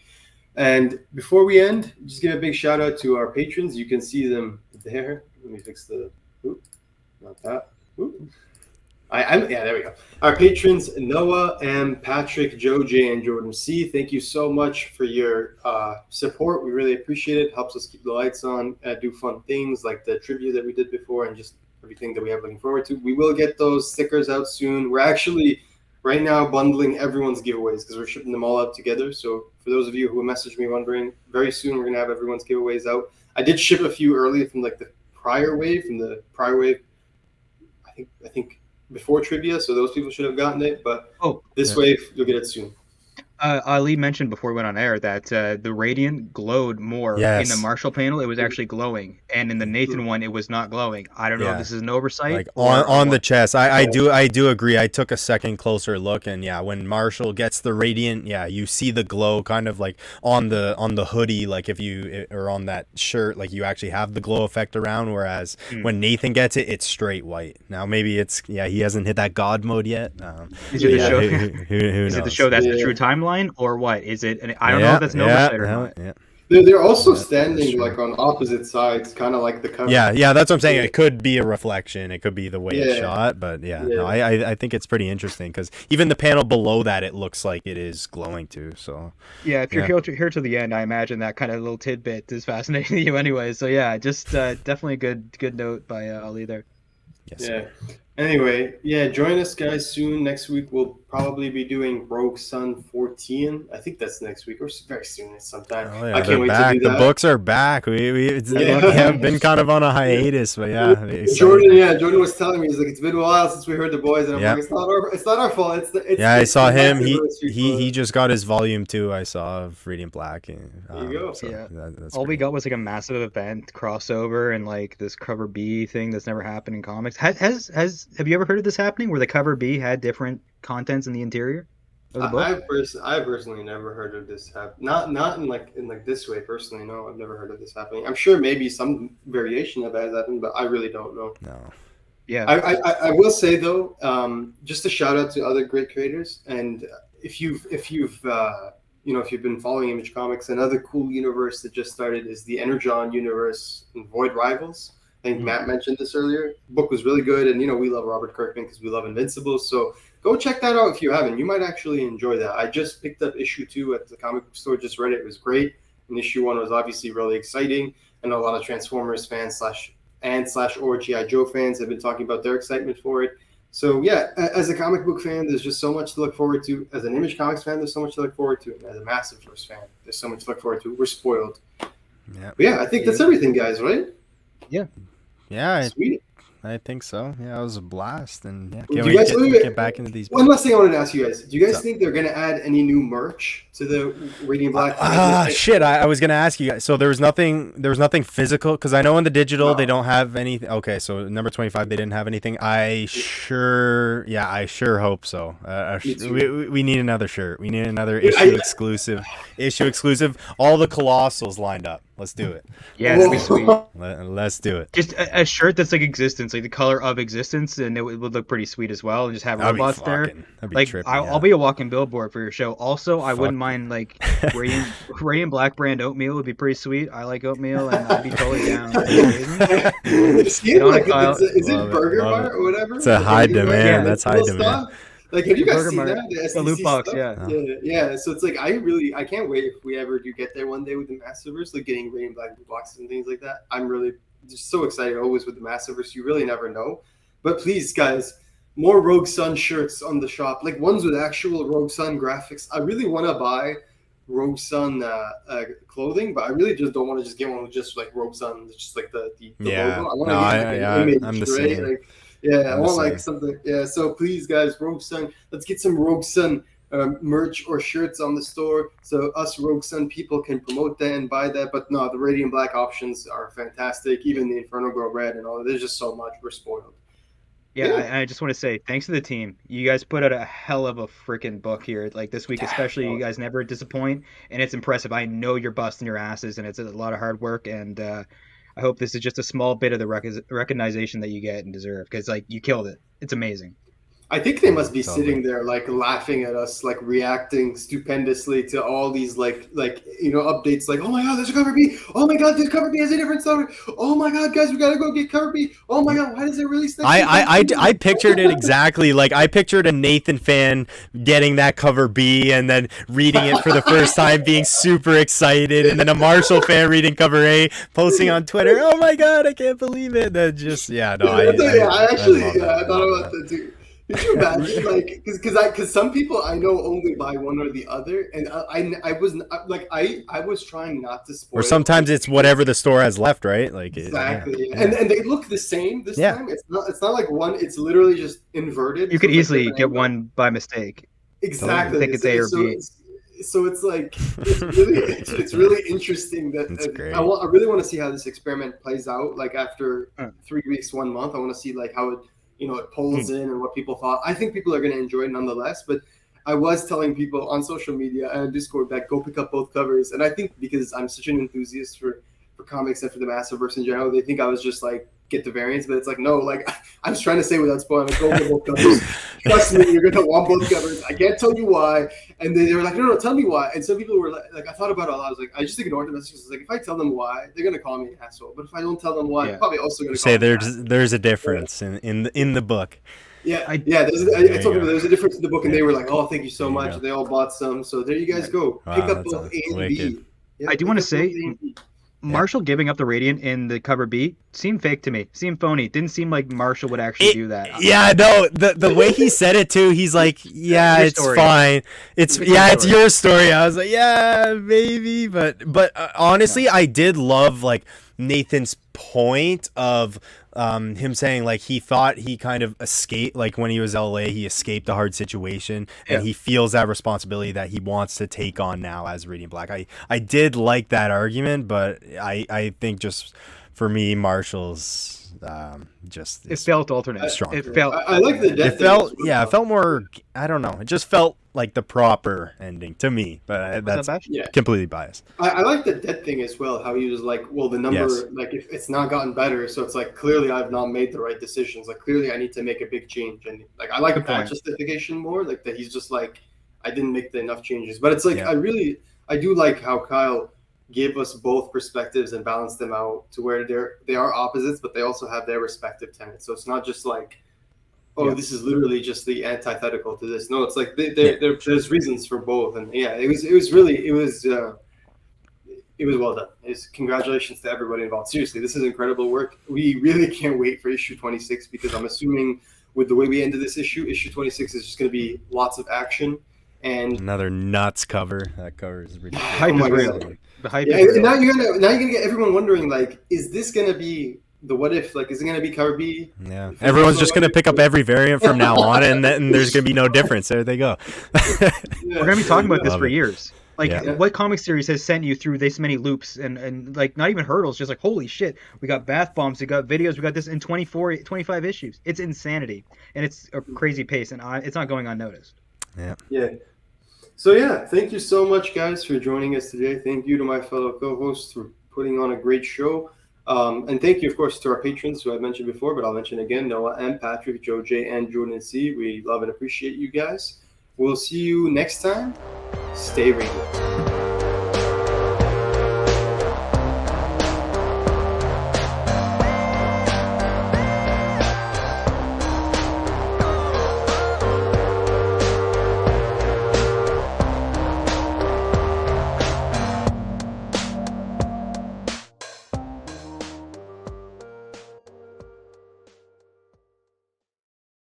And before we end, just give a big shout out to our patrons. You can see them there. Let me fix the... not that. There we go. Our patrons, Noah M, Patrick, Joe J, and Jordan C. Thank you so much for your support. We really appreciate it. Helps us keep the lights on, do fun things like the trivia that we did before, and just everything that we have looking forward to. We will get those stickers out soon. We're actually right now bundling everyone's giveaways because we're shipping them all out together. So for those of you who messaged me wondering, very soon we're gonna have everyone's giveaways out. I did ship a few early from like the prior wave. I think before trivia, so those people should have gotten it. But this wave, you'll get it soon. Ali mentioned before we went on air that the Radiant glowed more in the Marshall panel. It was actually glowing, and in the Nathan one, it was not glowing. I don't know if this is an oversight. Like on the chest, I do agree. I took a second closer look, and when Marshall gets the Radiant, you see the glow kind of like on the hoodie, like if you or on that shirt, like you actually have the glow effect around. Whereas when Nathan gets it, it's straight white. Now maybe it's he hasn't hit that God mode yet. Is it to show that's the true timeline? Or what is it? And I don't know if that's an oversight or not. They're also standing like on opposite sides, kind of like the cover. Yeah, that's what I'm saying. It could be a reflection. It could be the way it's shot, but I think it's pretty interesting because even the panel below that, it looks like it is glowing too. So if you're here to the end, I imagine that kind of little tidbit is fascinating to you anyway. So just definitely a good note by Ali there. Yes. Anyway, join us guys soon. Next week we'll probably be doing Rogue Sun 14. I think that's next week or very soon sometime. I can't wait to do that. The books are back. We have been kind of on a hiatus, but Jordan was telling me, he's like, it's been a while since we heard the boys, and I'm like, it's not our fault. I saw him. He just got his volume 2. I saw of Radiant Black. There you go. So all we got was like a massive event crossover and like this cover B thing that's never happened in comics. Have you ever heard of this happening where the cover B had different contents in the interior of the book? I personally never heard of this happen. Not in like this way personally. No, I've never heard of this happening. I'm sure maybe some variation of it has happened, but I really don't know. No. Yeah. I will say though, just a shout out to other great creators, and if you've been following Image Comics, another cool universe that just started is the Energon universe and Void Rivals. I think Matt mentioned this earlier. The book was really good, and we love Robert Kirkman because we love Invincible. So go check that out if you haven't. You might actually enjoy that. I just picked up issue 2 at the comic book store, just read it. It was great. And issue 1 was obviously really exciting. I know a lot of Transformers fans or G.I. Joe fans have been talking about their excitement for it. So yeah, as a comic book fan, there's just so much to look forward to. As an Image Comics fan, there's so much to look forward to. And as a Massiveverse fan, there's so much to look forward to. We're spoiled. Yeah. But yeah, I think that's everything, guys, right? Yeah. Yeah, Sweet. I think so. Yeah, it was a blast, and yeah, Do can't you wait guys- to get back into these. One last thing I wanted to ask you guys. Do you guys So- think they're going to add any new merch to the Radiant Black? Shit! I was gonna ask you guys. So there was nothing physical because I know in the digital they don't have anything. Okay, so number 25 they didn't have anything. I sure hope so. Me too. We need another shirt. We need another issue exclusive. All the colossals lined up. Let's do it. Yeah, that'd be sweet. Let's do it. Just a shirt that's like existence, like the color of existence, and it would look pretty sweet as well. And just have That'd be robots there. fucking- that'd be Like trippy, I'll yeah. be a walking billboard for your show. Also, I wouldn't Fuck. mind like Radiant Black brand oatmeal would be pretty sweet. I like oatmeal, and I'd be totally down. See, Get on like, it, Kyle. is it Love it, Burger love Bar it. or whatever? It's a Like, high you know, demand, yeah, that's that high little demand. stuff. Like, have you guys Burger seen Mart. that? The loot SDC box, stuff? yeah. Yeah. So it's like I can't wait if we ever do get there one day with the Massiveverse, like getting Radiant Black loot boxes and things like that. I'm really just so excited always with the Massiveverse. You really never know. But please, guys, more Rogue Sun shirts on the shop, like ones with actual Rogue Sun graphics. I really want to buy Rogue Sun clothing, but I really just don't want to just get one with just like Rogue Sun, just like the Yeah. logo. I want No, to get like, an image, I'm the right? same. Like, yeah, I I'm the want like same. something. Yeah, so please, guys, Rogue Sun. Let's get some Rogue Sun merch or shirts on the store, so us Rogue Sun people can promote that and buy that. But no, the Radiant Black options are fantastic. Even the Inferno Girl Red and all. There's just so much. We're spoiled. Yeah, Yeah. I just want to say thanks to the team. You guys put out a hell of a freaking book here, like this week especially. You guys never disappoint, and it's impressive. I know you're busting your asses, and it's a lot of hard work. And I hope this is just a small bit of the recognition that you get and deserve, because like you killed it. It's amazing. I think they must be Totally. sitting there like laughing at us, like reacting stupendously to all these like updates. Like, oh my god, there's a cover B. Oh my god, this cover B has a different story. Oh my god, guys, we gotta go get cover B. Oh my god, why does it release that? I pictured it exactly like I pictured a Nathan fan getting that cover B and then reading it for the first time, being super excited, and then a Marshall fan reading cover A, posting on Twitter, "Oh my god, I can't believe it!" That just I I thought love about that too. Could you imagine, like, because some people I know only buy one or the other, and I was trying not to spoil. Or sometimes it's whatever the store has left, right? Like exactly, yeah. and they look the same this Yeah. time. It's not like one. It's literally just inverted. You could So it's like easily different get angles. one by mistake. Exactly. I think it's A or so, B. So it's like it's really interesting that That's great. I really want to see how this experiment plays out. Like after Huh. 3 weeks, 1 month, I want to see like how it it pulls in and what people thought. I think people are going to enjoy it nonetheless. But I was telling people on social media and Discord that go pick up both covers, and I think because I'm such an enthusiast for comics and for the Massiveverse in general, they think I was just like get the variants, but it's like no, like I was trying to say without spoiling, like, go get both covers. Trust me, you're gonna want both covers. I can't tell you why. And they were like, no, tell me why. And some people were like I thought about it a lot. I was like, I just ignored the messages. Like if I tell them why, they're gonna call me an asshole. But if I don't tell them why, Yeah. they're probably also gonna Say call me an asshole. there's a difference in the book. Yeah, I- There's, I There you told go. people there's a difference in the book, and they were like, "Oh, thank you so There you much." go. They all bought some, so there you guys go. Wow, Pick up that's both A and wicked. B. Yeah, I do pick wanna up both say- A and B. Marshall giving up the Radiant in the cover B seemed fake to me. Seemed phony. Didn't seem like Marshall would actually do that. Yeah, no, the way he said it too, he's like, yeah, Your it's story. fine. It's It's your it's story. your story. I was like, yeah, maybe, but honestly, I did love like Nathan's point of him saying like he thought he kind of escaped, like when he was LA, he escaped a hard situation, and Yeah. he feels that responsibility that he wants to take on now as Radiant Black. I did like that argument, but I think just for me, Marshall's just It felt alternate. Strong. It felt. I like the death. it felt it felt more, I don't know, it just felt like the proper ending to me, but that's bad? Yeah, completely biased. I like the death thing as well. How he was like, well, the number, Yes. like if it's not gotten better, so it's like clearly I've not made the right decisions. Like clearly I need to make a big change, and like I like Good that point. justification more. Like that he's just like, I didn't make enough changes. But it's like Yeah. I do like how Kyle gave us both perspectives and balanced them out to where they are opposites, but they also have their respective tenets. So it's not just like, oh, Yeah. this is literally just the antithetical to this. No, it's like there's reasons for both, and yeah, it was well done. Congratulations to everybody involved. Seriously, this is incredible work. We really can't wait for issue 26 because I'm assuming with the way we ended this issue 26 is just going to be lots of action and Another nuts cover. That cover is ridiculous. Hype is real. God. The hype Yeah, is real. and now you're gonna get everyone wondering, like, is this gonna be the what if? Like, is it gonna be cover B? Yeah, everyone's just gonna pick up every variant from now on, and then there's gonna be no difference. There they go. We're gonna be talking about this Love for it. years. Like, Yeah. what comic series has sent you through this many loops and like not even hurdles, just like, holy shit, we got bath bombs, we got videos, we got this in 25 issues. It's insanity, and it's a crazy pace, and it's not going unnoticed. Yeah. So yeah, thank you so much, guys, for joining us today. Thank you to my fellow co-hosts for putting on a great show. And thank you, of course, to our patrons who I mentioned before, but I'll mention again, Noah M, Patrick, Joe J, and Jordan C. We love and appreciate you guys. We'll see you next time. Stay radiant.